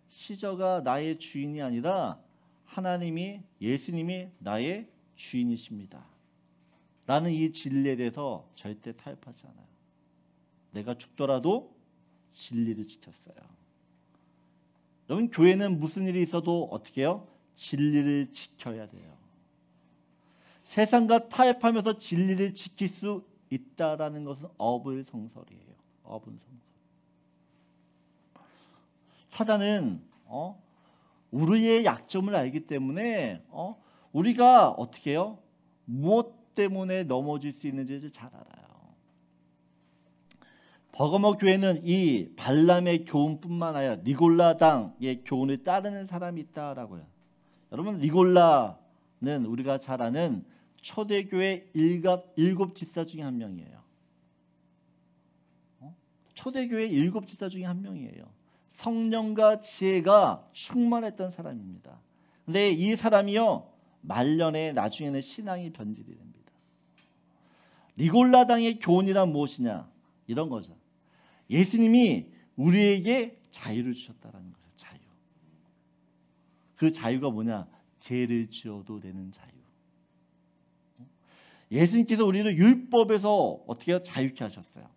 시저가 나의 주인이 아니라 하나님이 예수님이 나의 주인이십니다. 라는 이 진리에 대해서 절대 타협하지 않아요. 내가 죽더라도 진리를 지켰어요. 여러분 교회는 무슨 일이 있어도 어떻게 해요? 진리를 지켜야 돼요. 세상과 타협하면서 진리를 지킬 수 있다라는 것은 어불성설이에요. 어불성설. 사단은 우리의 약점을 알기 때문에 우리가 어떻게 해요? 무엇 때문에 넘어질 수 있는지 잘 알아요. 버가모 교회는 이 발람의 교훈뿐만 아니라 니골라당의 교훈을 따르는 사람이 있다라고요. 여러분, 니골라는 우리가 잘 아는 초대교회 일곱 지사 중에 한 명이에요. 초대교회 일곱 지사 중에 한 명이에요. 성령과 지혜가 충만했던 사람입니다. 근데 이 사람이요, 말년에 나중에는 신앙이 변질이 됩니다. 니골라당의 교훈이란 무엇이냐? 이런 거죠. 예수님이 우리에게 자유를 주셨다라는 거죠. 자유. 그 자유가 뭐냐? 죄를 지어도 되는 자유. 예수님께서 우리를 율법에서 어떻게 해요? 자유케 하셨어요.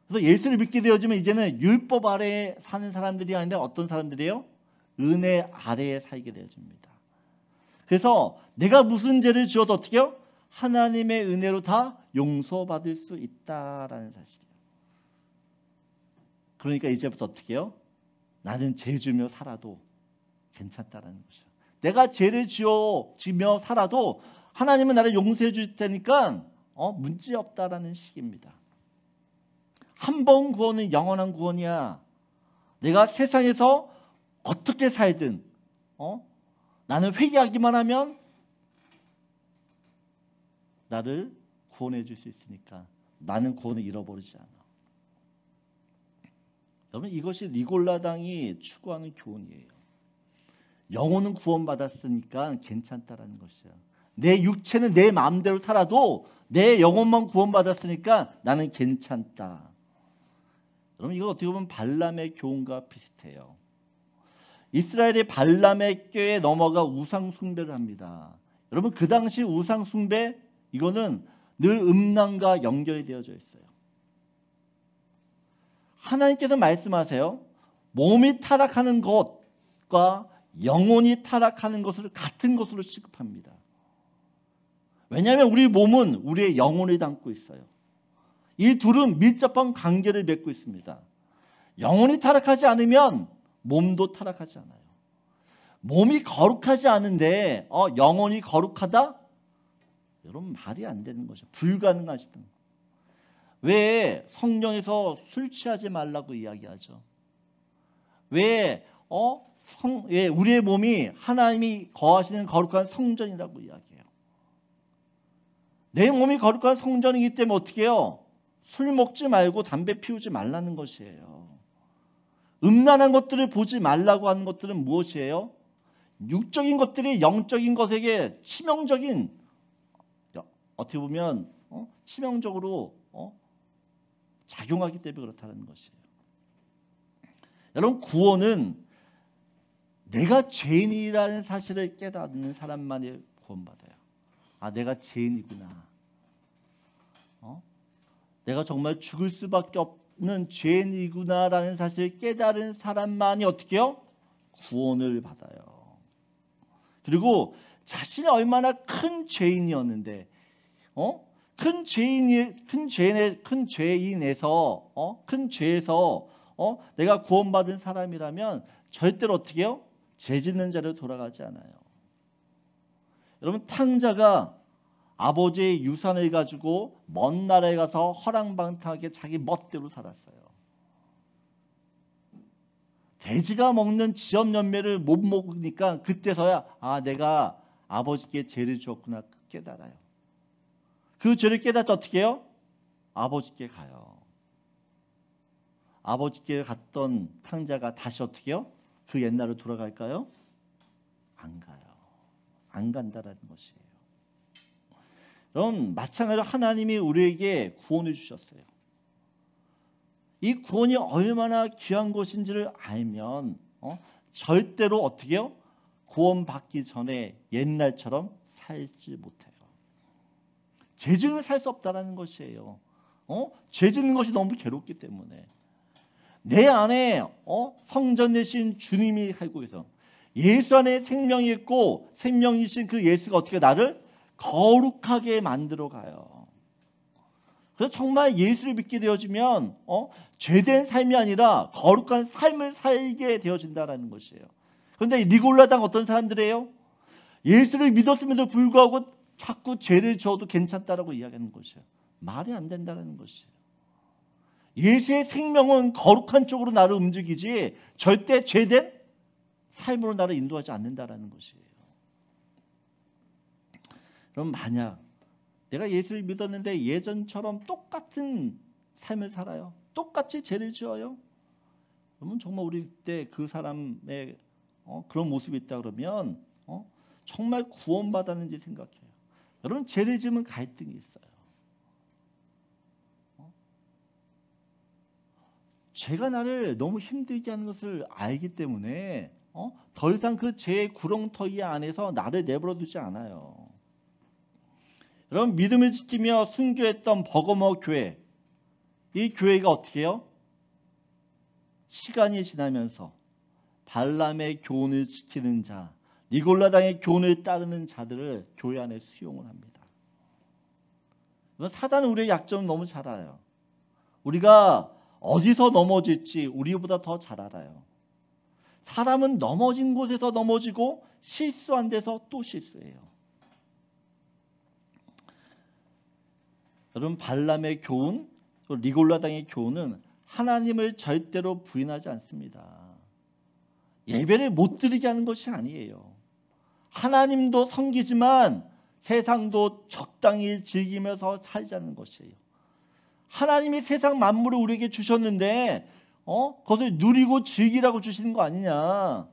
그래서 예수를 믿게 되어지면 이제는 율법 아래에 사는 사람들이 아니라 어떤 사람들이에요? 은혜 아래에 살게 되어집니다. 그래서 내가 무슨 죄를 지어도 어떻게 해요? 하나님의 은혜로 다 용서받을 수 있다라는 사실이에요. 그러니까 이제부터 어떻게 해요? 나는 죄 지으며 살아도 괜찮다라는 거죠. 내가 죄를 지으며 살아도 하나님은 나를 용서해 줄 테니까 문제 없다라는 식입니다. 한 번 구원은 영원한 구원이야. 내가 세상에서 어떻게 살든 나는 회개하기만 하면 나를 구원해 줄 수 있으니까 나는 구원을 잃어버리지 않아. 여러분, 이것이 니골라당이 추구하는 교훈이에요. 영혼은 구원받았으니까 괜찮다라는 것이야. 내 육체는 내 마음대로 살아도 내 영혼만 구원받았으니까 나는 괜찮다. 여러분, 이거 어떻게 보면 발람의 교훈과 비슷해요. 이스라엘이 발람의 꾀에 넘어가 우상 숭배를 합니다. 여러분, 그 당시 우상 숭배 이거는 늘 음란과 연결이 되어져 있어요. 하나님께서 말씀하세요. 몸이 타락하는 것과 영혼이 타락하는 것을 같은 것으로 취급합니다. 왜냐하면 우리 몸은 우리의 영혼을 담고 있어요. 이 둘은 밀접한 관계를 맺고 있습니다. 영혼이 타락하지 않으면 몸도 타락하지 않아요. 몸이 거룩하지 않은데 영혼이 거룩하다? 여러분, 말이 안 되는 거죠. 불가능하시다. 왜 성경에서 술 취하지 말라고 이야기하죠? 왜 우리의 몸이 하나님이 거하시는 거룩한 성전이라고 이야기해요? 내 몸이 거룩한 성전이기 때문에 어떻게 해요? 술 먹지 말고 담배 피우지 말라는 것이에요. 음란한 것들을 보지 말라고 하는 것들은 무엇이에요? 육적인 것들이 영적인 것에게 치명적인, 어떻게 보면 치명적으로 작용하기 때문에 그렇다는 것이에요. 여러분, 구원은 내가 죄인이라는 사실을 깨닫는 사람만이 구원받아요. 아, 내가 죄인이구나. 내가 정말 죽을 수밖에 없는 죄인이구나라는 사실을 깨달은 사람만이 어떻게 해요? 구원을 받아요. 그리고 자신이 얼마나 큰 죄인이었는데, 큰 죄에서 내가 구원받은 사람이라면 절대로 어떻게 해요? 죄 짓는 자로 돌아가지 않아요. 여러분, 탕자가 아버지의 유산을 가지고 먼 나라에 가서 허랑방탕하게 자기 멋대로 살았어요. 돼지가 먹는 지업 열매를 못 먹으니까 그때서야 내가 아버지께 죄를 지었구나 깨달아요. 그 죄를 깨닫지 어떻게 해요? 아버지께 가요. 아버지께 갔던 탕자가 다시 어떻게 해요? 그 옛날로 돌아갈까요? 안 가요. 안 간다라는 것이에요. 여러분, 마찬가지로 하나님이 우리에게 구원을 주셨어요. 이 구원이 얼마나 귀한 것인지를 알면 절대로 어떻게 해요? 구원받기 전에 옛날처럼 살지 못해요. 죄 짓는 살 수 없다라는 것이에요. 죄 짓는 것이 너무 괴롭기 때문에 내 안에 성전 되신 주님이 살고 계셔. 예수 안에 생명이 있고 생명이신 그 예수가 어떻게 나를 거룩하게 만들어 가요. 그래서 정말 예수를 믿게 되어지면 죄된 삶이 아니라 거룩한 삶을 살게 되어진다라는 것이에요. 그런데 니골라당 어떤 사람들이에요? 예수를 믿었음에도 불구하고 자꾸 죄를 지어도 괜찮다라고 이야기하는 것이에요. 말이 안 된다는 것이에요. 예수의 생명은 거룩한 쪽으로 나를 움직이지 절대 죄된 삶으로 나를 인도하지 않는다라는 것이에요. 그럼 만약 내가 예수를 믿었는데 예전처럼 똑같은 삶을 살아요. 똑같이 죄를 지어요. 그러면 정말 우리 때 그 사람의 그런 모습이 있다 그러면 정말 구원받았는지 생각해요. 여러분 죄를 지으면 갈등이 있어요. 죄가 나를 너무 힘들게 하는 것을 알기 때문에 더 이상 그 죄의 구렁텅이 안에서 나를 내버려 두지 않아요. 여러분 믿음을 지키며 순교했던 버거머 교회, 이 교회가 어떻게 해요? 시간이 지나면서 발람의 교훈을 지키는 자, 니골라당의 교훈을 따르는 자들을 교회 안에 수용을 합니다. 사단은 우리의 약점을 너무 잘 알아요. 우리가 어디서 넘어질지 우리보다 더 잘 알아요. 사람은 넘어진 곳에서 넘어지고 실수한 데서 또 실수해요. 여러분 발람의 교훈, 니골라당의 교훈은 하나님을 절대로 부인하지 않습니다. 예배를 못 드리게 하는 것이 아니에요. 하나님도 섬기지만 세상도 적당히 즐기면서 살자는 것이에요. 하나님이 세상 만물을 우리에게 주셨는데 그것을 누리고 즐기라고 주시는 거 아니냐,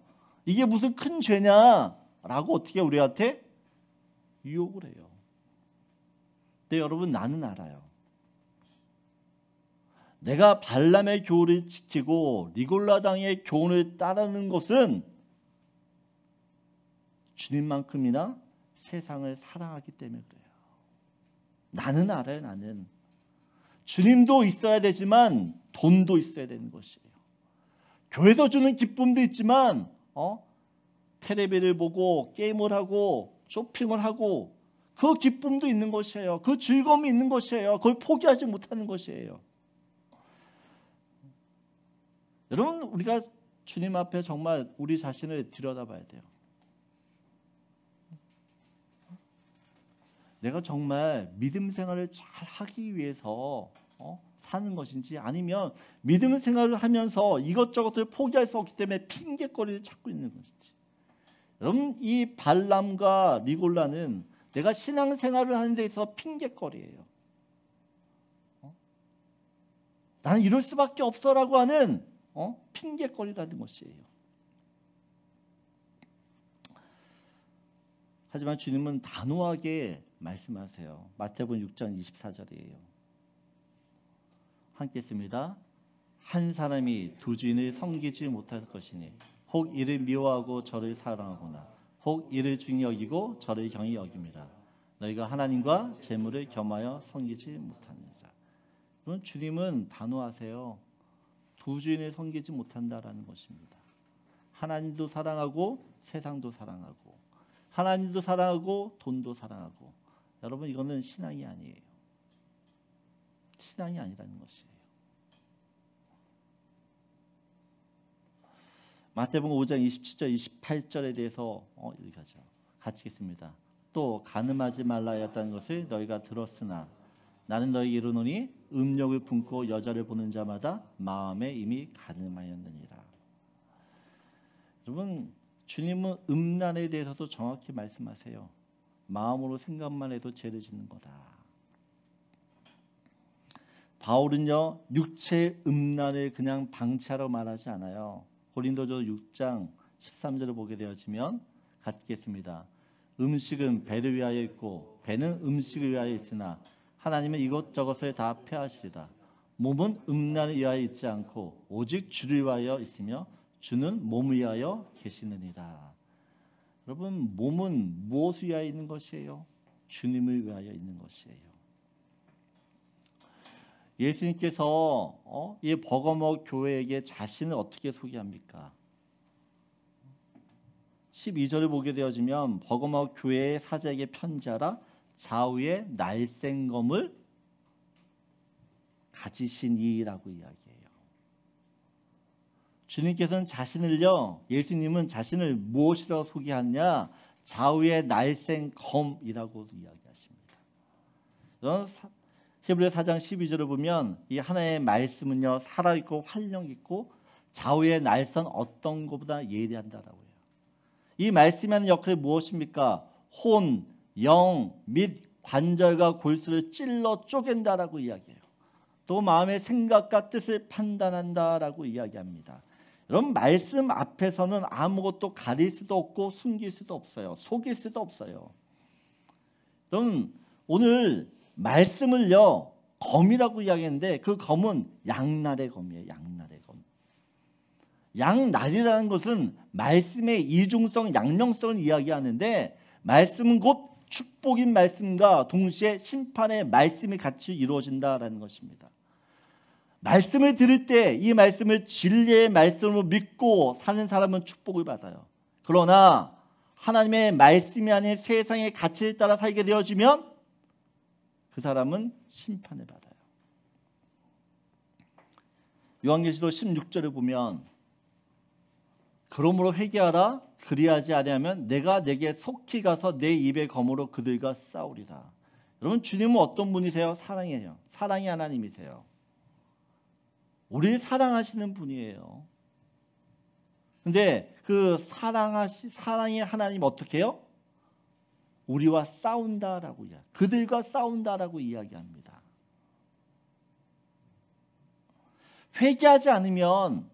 이게 무슨 큰 죄냐라고 어떻게 우리한테 유혹을 해요. 근데 여러분 나는 알아요. 내가 발람의 교훈을 지키고 니골라당의 교훈을 따르는 것은 주님만큼이나 세상을 사랑하기 때문에 그래요. 나는 알아요. 나는 주님도 있어야 되지만 돈도 있어야 되는 것이에요. 교회에서 주는 기쁨도 있지만 텔레비를 보고 게임을 하고 쇼핑을 하고 그 기쁨도 있는 것이에요. 그 즐거움이 있는 것이에요. 그걸 포기하지 못하는 것이에요. 여러분 우리가 주님 앞에 정말 우리 자신을 들여다봐야 돼요. 내가 정말 믿음 생활을 잘 하기 위해서 사는 것인지, 아니면 믿음 생활을 하면서 이것저것을 포기할 수 없기 때문에 핑계거리를 찾고 있는 것인지. 여러분 이 발람과 니골라는 내가 신앙생활을 하는 데 있어서 핑계거리예요. 나는 이럴 수밖에 없어라고 하는 핑계거리라는 것이에요. 하지만 주님은 단호하게 말씀하세요. 마태복음 6장 24절이에요. 함께 읽습니다. 한 사람이 두 주인을 섬기지 못할 것이니 혹 이를 미워하고 저를 사랑하거나 혹 이를 중히 여기고 저를 경히 여김이라. 너희가 하나님과 재물을 겸하여 섬기지 못하느니라. 그럼 주님은 단호하세요. 두 주인을 섬기지 못한다라는 것입니다. 하나님도 사랑하고 세상도 사랑하고, 하나님도 사랑하고 돈도 사랑하고. 여러분 이거는 신앙이 아니에요. 신앙이 아니라는 것이에요. 마태복음 5장 27절 28절에 대해서 읽어죠. 같이 읽습니다. 또 간음하지 말라 하였다는 것을 너희가 들었으나 나는 너희 이르노니 음욕을 품고 여자를 보는 자마다 마음에 이미 간음하였느니라. 여러분 주님은 음란에 대해서도 정확히 말씀하세요. 마음으로 생각만 해도 죄를 짓는 거다. 바울은요 육체 음란을 그냥 방치하라고 말하지 않아요. 고린도서 6장 13절을 보게 되어지면 같이 읽겠습니다. 음식은 배를 위하여 있고 배는 음식을 위하여 있으나 하나님은 이것저것을 다 폐하시리라. 몸은 음란을 위하여 있지 않고 오직 주를 위하여 있으며 주는 몸을 위하여 계시느니라. 여러분 몸은 무엇을 위하여 있는 것이에요? 주님을 위하여 있는 것이에요. 예수님께서 이 버거머 교회에게 자신을 어떻게 소개합니까? 12절을 보게 되어지면 버가모 교회의 사자에게 편지하라 좌우에 날쌘검을 가지시니라고 이야기해요. 주님께서는 자신을요, 예수님은 자신을 무엇이라고 소개하냐? 좌우에 날쌘검이라고 이야기하십니다. 이런 히브리 4장 12절을 보면 이 하나님의 말씀은요, 살아있고 활력있고 좌우에 날선 어떤 것보다 예리한다라고 해요. 이 말씀이 하는 역할이 무엇입니까? 혼, 영, 및 관절과 골수를 찔러 쪼갠다라고 이야기해요. 또 마음의 생각과 뜻을 판단한다라고 이야기합니다. 여러분, 말씀 앞에서는 아무것도 가릴 수도 없고 숨길 수도 없어요. 속일 수도 없어요. 여러분, 오늘 말씀을요, 검이라고 이야기했는데 그 검은 양날의 검이에요. 양날의 검. 양날이라는 것은 말씀의 이중성, 양면성을 이야기하는데 말씀은 곧 축복인 말씀과 동시에 심판의 말씀이 같이 이루어진다라는 것입니다. 말씀을 들을 때 이 말씀을 진리의 말씀으로 믿고 사는 사람은 축복을 받아요. 그러나 하나님의 말씀이 아닌 세상의 가치를 따라 살게 되어지면 그 사람은 심판을 받아요. 요한계시록 16절을 보면 그러므로 회개하라 그리하지 아니하면 내가 내게 속히 가서 내 입의 검으로 그들과 싸우리라. 여러분, 주님은 어떤 분이세요? 사랑이에요. 사랑의 하나님이세요. 우리를 사랑하시는 분이에요. 근데 그 사랑의 하나님 어떻게 해요? 우리와 싸운다라고 그들과 싸운다라고 이야기합니다. 회개하지 않으면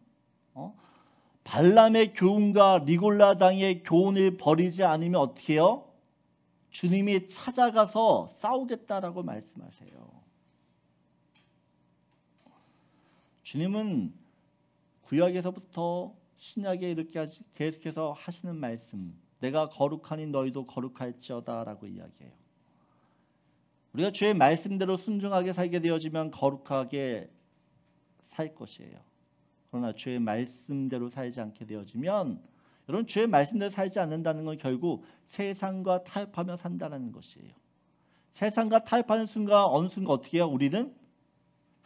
발람의 교훈과 니골라 당의 교훈을 버리지 않으면 어떻게 해요? 주님이 찾아가서 싸우겠다라고 말씀하세요. 주님은 구약에서부터 신약에 이렇게 계속해서 하시는 말씀, 내가 거룩하니 너희도 거룩할지어다라고 이야기해요. 우리가 주의 말씀대로 순종하게 살게 되어지면 거룩하게 살 것이에요. 그러나 주의 말씀대로 살지 않게 되어지면, 여러분, 주의 말씀대로 살지 않는다는 건 결국 세상과 타협하며 산다는 것이에요. 세상과 타협하는 순간 어느 순간 어떻게 해요? 우리는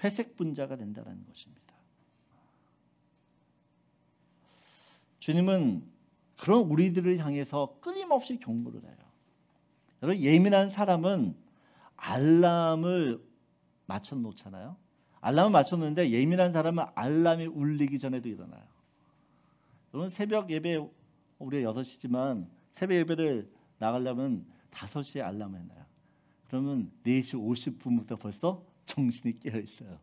회색 분자가 된다는 것입니다. 주님은 그런 우리들을 향해서 끊임없이 경고를 해요. 여러분, 예민한 사람은 알람을 맞춰놓잖아요. 알람을 맞췄는데 예민한 사람은 알람이 울리기 전에도 일어나요. 여러분, 새벽 예배 우리가 6시지만 새벽 예배를 나가려면 5시에 알람을 해놔요. 그러면 4시 50분부터 벌써 정신이 깨어 있어요.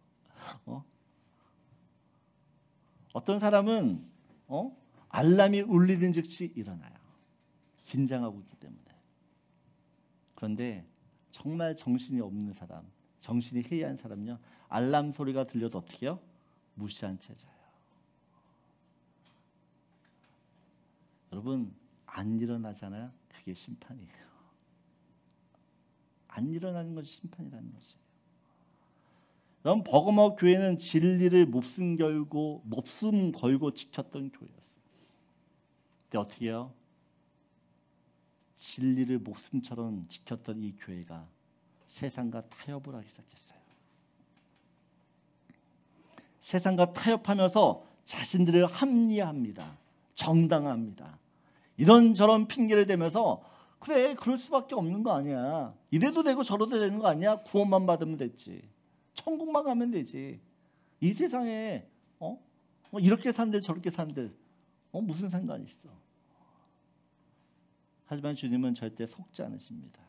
어떤 사람은 알람이 울리는 즉시 일어나요. 긴장하고 있기 때문에. 그런데 정말 정신이 없는 사람, 정신이 해이한 사람은요, 알람 소리가 들려도 어떻게 해요? 무시한 채 자요. 여러분, 안 일어나잖아요. 그게 심판이에요. 안 일어나는 것이 심판이라는 것이에요. 여러분, 버가모 교회는 진리를 목숨 걸고 지켰던 교회였어요. 근데 어떻게 해요? 진리를 목숨처럼 지켰던 이 교회가 세상과 타협을 하기 시작했어요. 세상과 타협하면서 자신들을 합리화합니다. 정당화합니다. 이런저런 핑계를 대면서 그래, 그럴 수밖에 없는 거 아니야. 이래도 되고 저래도 되는 거 아니야. 구원만 받으면 됐지. 천국만 가면 되지. 이 세상에 이렇게 산들 저렇게 산들 무슨 상관이 있어. 하지만 주님은 절대 속지 않으십니다.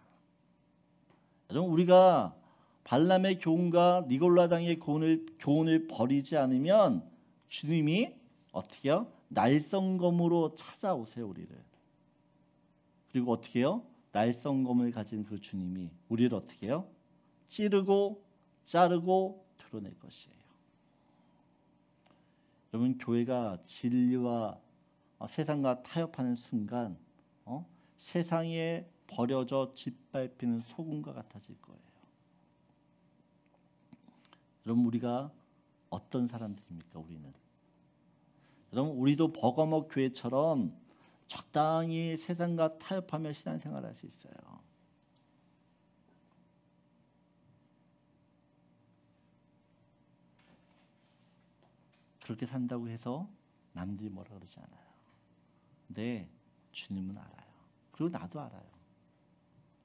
여러분, 우리가 발람의 교훈과 니골라 당의 교훈을 버리지 않으면 주님이 어떻게 해요? 날성검으로 찾아오세요, 우리를. 그리고 어떻게 해요? 날성검을 가진 그 주님이 우리를 어떻게 해요? 찌르고 자르고 드러낼 것이에요. 여러분, 교회가 진리와 세상과 타협하는 순간 세상에 버려져 짓밟히는 소금과 같아질 거예요. 여러분, 우리가 어떤 사람들입니까? 우리는, 여러분, 우리도 버가모 교회처럼 적당히 세상과 타협하며 신앙생활할 수 있어요. 그렇게 산다고 해서 남들이 뭐라 그러지 않아요. 근데 주님은 알아요. 그리고 나도 알아요.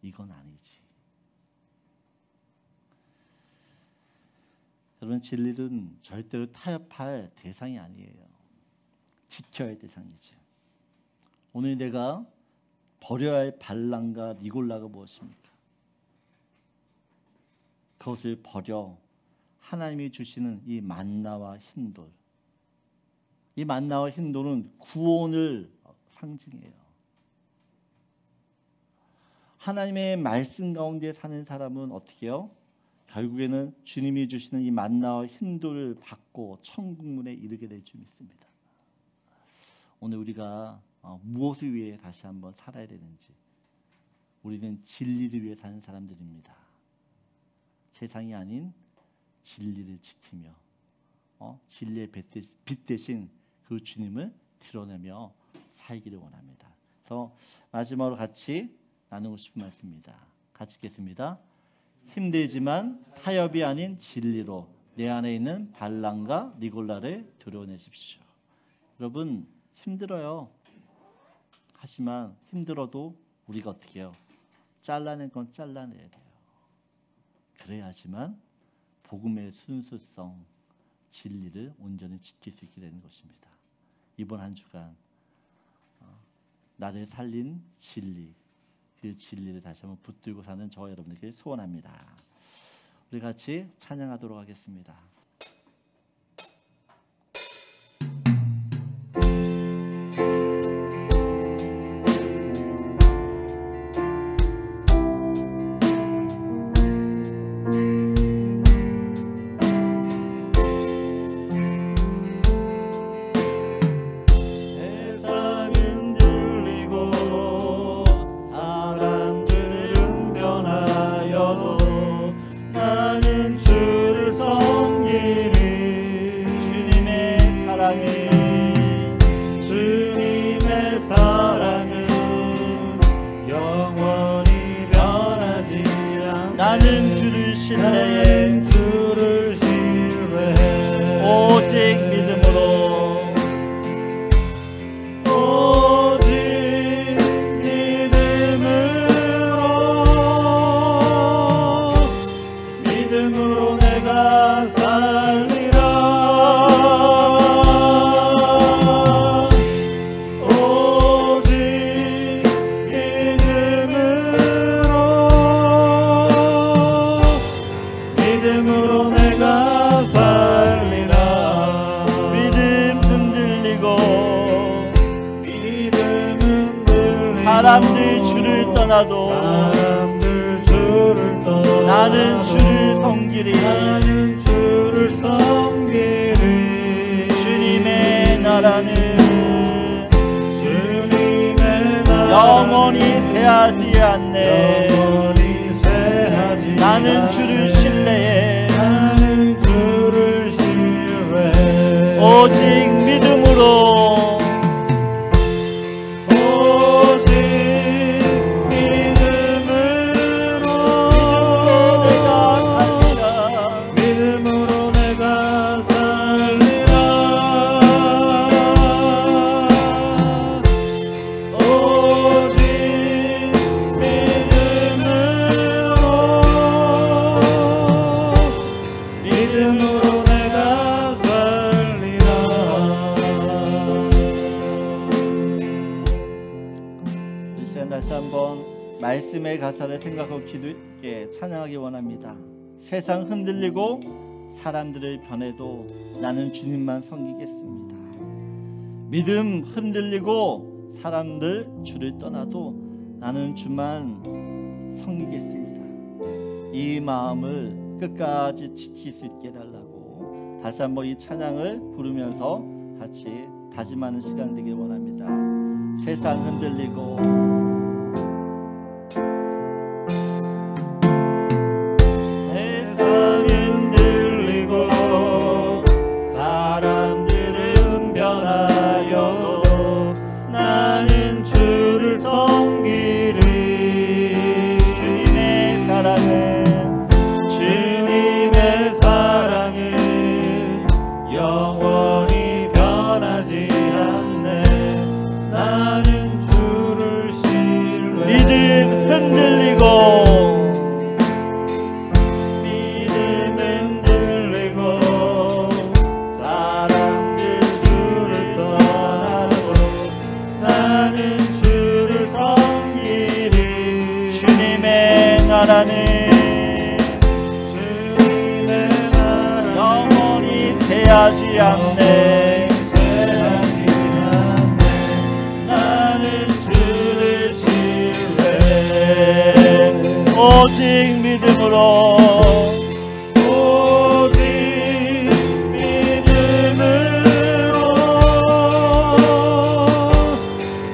이건 아니지. 여러분, 진리는 절대로 타협할 대상이 아니에요. 지켜야 할 대상이죠. 오늘 내가 버려야 할 발람과 니골라가 무엇입니까? 그것을 버려 하나님이 주시는 이 만나와 흰돌. 이 만나와 흰돌은 구원을 상징해요. 하나님의 말씀 가운데 사는 사람은 어떻게 해요? 결국에는 주님이 주시는 이 만나와 흰돌을 받고 천국문에 이르게 될 줄 믿습니다. 오늘 우리가 무엇을 위해 다시 한번 살아야 되는지, 우리는 진리를 위해 사는 사람들입니다. 세상이 아닌 진리를 지키며 진리의 빛 대신 그 주님을 드러내며 살기를 원합니다. 그래서 마지막으로 같이 나누고 싶은 말씀입니다. 같이 읽겠습니다. 힘들지만 타협이 아닌 진리로 내 안에 있는 발람과 니골라를 드러내십시오. 여러분, 힘들어요. 하지만 힘들어도 우리가 어떻게 해요? 잘라낸 건 잘라내야 돼요. 그래야지만 복음의 순수성, 진리를 온전히 지킬 수 있게 되는 것입니다. 이번 한 주간 나를 살린 진리, 그 진리를 다시 한번 붙들고 사는 저와 여러분들께 소원합니다. 우리 같이 찬양하도록 하겠습니다. 나는 주를 신뢰해 오직 믿음으로 내가 살리라. 믿음으로 내가 살리라. 사람들 주를 떠나도 나는 주를 섬기리. 주님의 나라는 영원히 새하지 않네. 나는 주를 신뢰해 오직 믿음으로 다시 한번 말씀의 가사를 생각하고 기도 있게 찬양하기 원합니다. 세상 흔들리고 사람들을 변해도 나는 주님만 섬기겠습니다. 믿음 흔들리고 사람들 주를 떠나도 나는 주만 섬기겠습니다. 이 마음을 끝까지 지킬 수 있게 해달라고 다시 한번 이 찬양을 부르면서 같이 다짐하는 시간 되길 원합니다. 세상 흔들리고 사람들은 변하여도 나는 쇠하지 않네. 나는 주를 신뢰해. 오직 믿음으로, 오직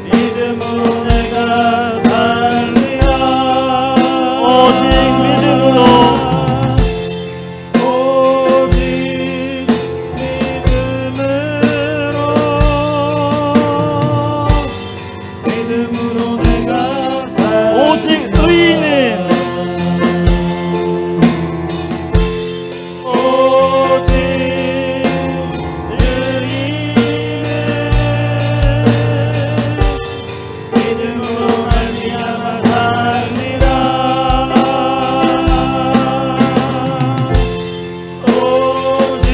믿음으로 내가 살리라. 오직 믿음으로, 오직 믿음으로 내가 살리라. 오직 의인은, 오직 의인은 믿음으로 말미암아 살리라. 오직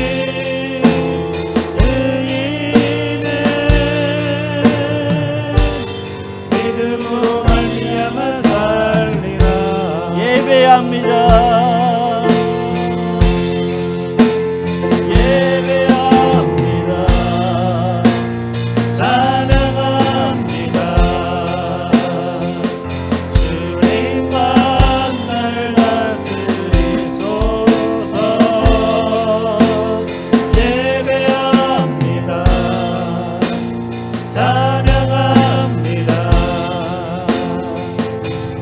의인은 믿음으로 말미암아 살리라. 예배합니다. 예배합니다. 찬양합니다. 주님만 날 다스리소서. 예배합니다. 찬양합니다.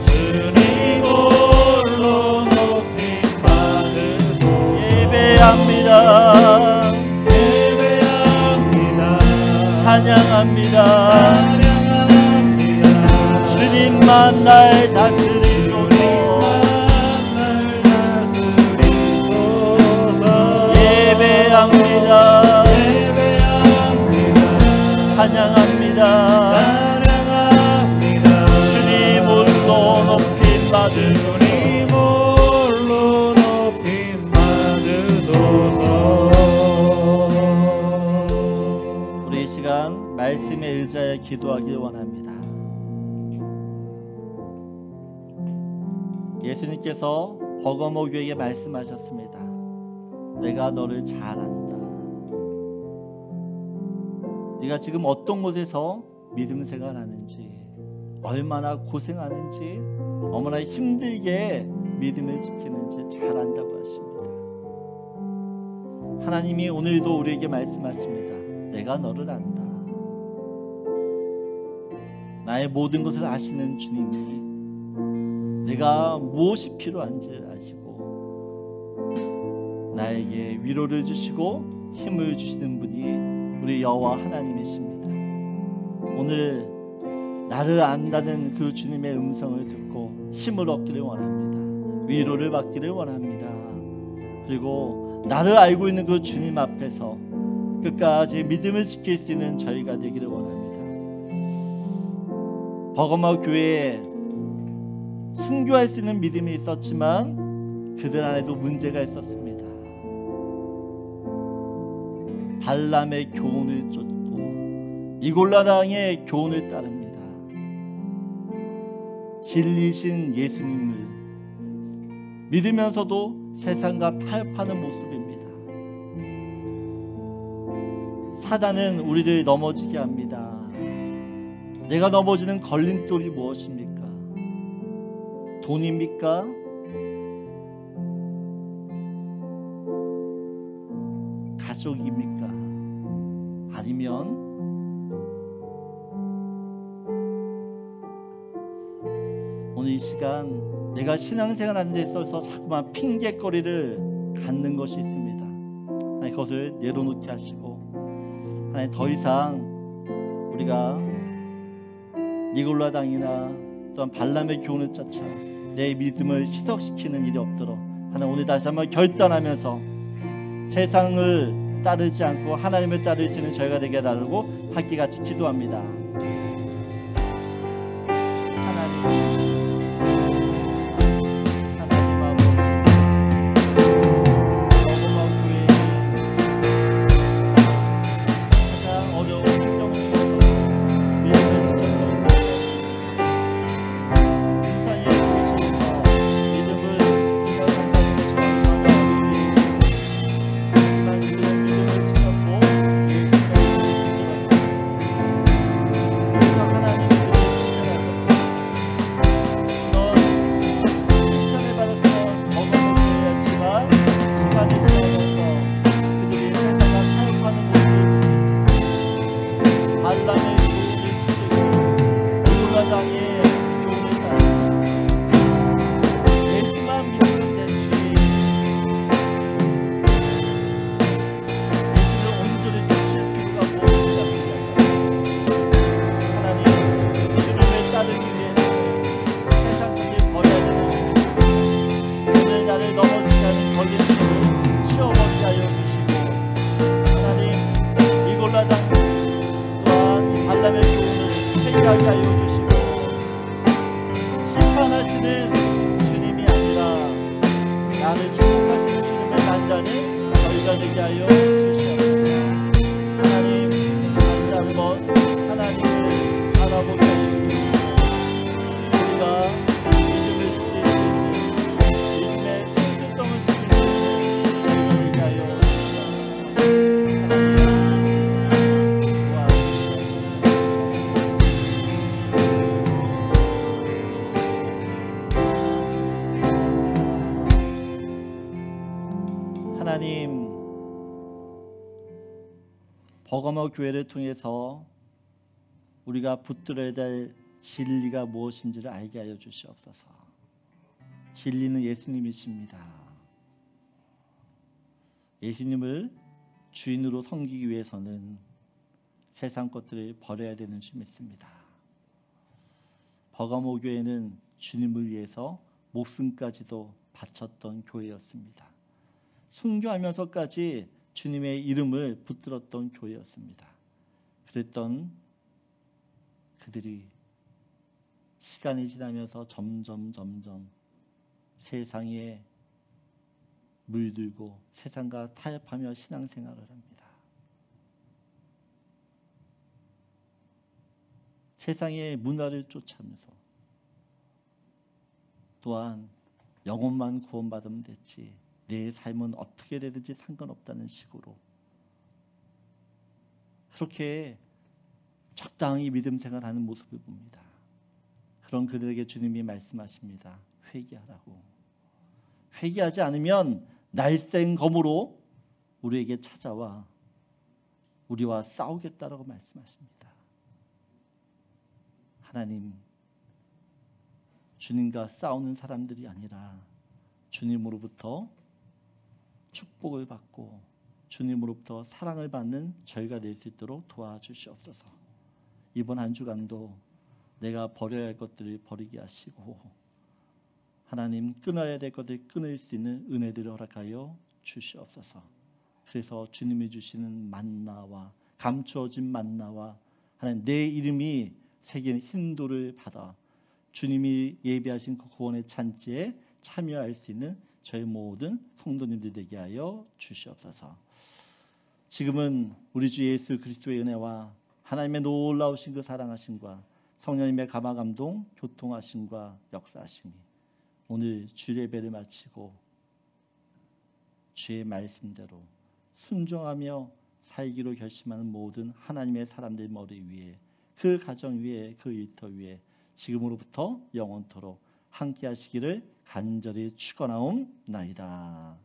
주님 홀로 높임 받으소. 예배합니다. 예배합니다. 찬양합니다. 찬양합니다. 주님만 날 다스리소서. 예배합니다. 찬양합니다. 주님 홀로 높임 받으소서. 우리 이 시간 말씀에 의지하여 기도하길 원합니다. 예수님께서 버거모 교회에게 말씀하셨습니다. 내가 너를 잘 안다. 네가 지금 어떤 곳에서 믿음 생활하는지, 얼마나 고생하는지, 얼마나 힘들게 믿음을 지키는지 잘 안다고 하십니다. 하나님이 오늘도 우리에게 말씀하십니다. 내가 너를 안다. 나의 모든 것을 아시는 주님이 내가 무엇이 필요한지 아시고 나에게 위로를 주시고 힘을 주시는 분이 우리 여호와 하나님이십니다. 오늘 나를 안다는 그 주님의 음성을 듣고 힘을 얻기를 원합니다. 위로를 받기를 원합니다. 그리고 나를 알고 있는 그 주님 앞에서 끝까지 믿음을 지킬 수 있는 저희가 되기를 원합니다. 버거모 교회에 순교할 수 있는 믿음이 있었지만 그들 안에도 문제가 있었습니다. 발람의 교훈을 쫓고 이골라당의 교훈을 따릅니다. 진리신 예수님을 믿으면서도 세상과 타협하는 모습입니다. 사단은 우리를 넘어지게 합니다. 내가 넘어지는 걸림돌이 무엇입니까? 돈입니까? 가족입니까? 아니면 오늘 이 시간 내가 신앙생활하는 데 있어서 자꾸만 핑계거리를 갖는 것이 있습니다. 하나님 그것을 내려놓게 하시고 하나님 더 이상 우리가 니골라당이나 또한 발람의 교훈을 쫓아 내 믿음을 희석시키는 일이 없도록 하나님 오늘 다시 한번 결단하면서 세상을 따르지 않고 하나님을 따를 수 있는 저희가 되게 해달라고 함께 같이 기도합니다. 믿음을 거기를 치워버리게 하여 주시고 하나님 이 골라장 또한 발람의 교훈을 회개하게 하여 주시고 심판하시는 주님이 아니라 나를 축복하시는 주님의 난자는 저희가 되게 하여 주시옵소서. 하나님 다시 한번 하나님을 알아보게 하여 주시고 우리가 믿음을 지키는 믿음의 실질성을 지키는 저희가 되게 하여 주시옵소서. 하나님 버가모 교회를 통해서 우리가 붙들어야 될 진리가 무엇인지를 알게 하여 주시옵소서. 진리는 예수님이십니다. 예수님을 주인으로 섬기기 위해서는 세상 것들을 버려야 되는 줄 믿습니다. 버가모 교회는 주님을 위해서 목숨까지도 바쳤던 교회였습니다. 순교하면서까지 주님의 이름을 붙들었던 교회였습니다. 그랬던 그들이 시간이 지나면서 점점 세상에 물들고 세상과 타협하며 신앙생활을 합니다. 세상의 문화를 쫓아면서 또한 영혼만 구원받으면 됐지 내 삶은 어떻게 되든지 상관없다는 식으로 그렇게 적당히 믿음 생활하는 모습을 봅니다. 그런 그들에게 주님이 말씀하십니다. 회개하라고. 회개하지 않으면 날쌘 검으로 우리에게 찾아와 우리와 싸우겠다라고 말씀하십니다. 하나님, 주님과 싸우는 사람들이 아니라 주님으로부터 축복을 받고 주님으로부터 사랑을 받는 저희가 될 수 있도록 도와주시옵소서. 이번 한 주간도 내가 버려야 할 것들을 버리게 하시고 하나님 끊어야 될 것들을 끊을 수 있는 은혜들을 허락하여 주시옵소서. 그래서 주님이 주시는 만나와 감추어진 만나와 하나님 내 이름이 새긴 흰돌을 받아 주님이 예비하신 그 구원의 찬지에 참여할 수 있는 저희 모든 성도님들 되게 하여 주시옵소서. 지금은 우리 주 예수 그리스도의 은혜와 하나님의 놀라우신 그 사랑하심과 성령님의 감화감동 교통하심과 역사하심이 오늘 주 예배를 마치고 주의 말씀대로 순종하며 살기로 결심하는 모든 하나님의 사람들 머리 위에 그 가정 위에 그 일터 위에 지금으로부터 영원토록 함께 하시기를 간절히 축원하옵나이다.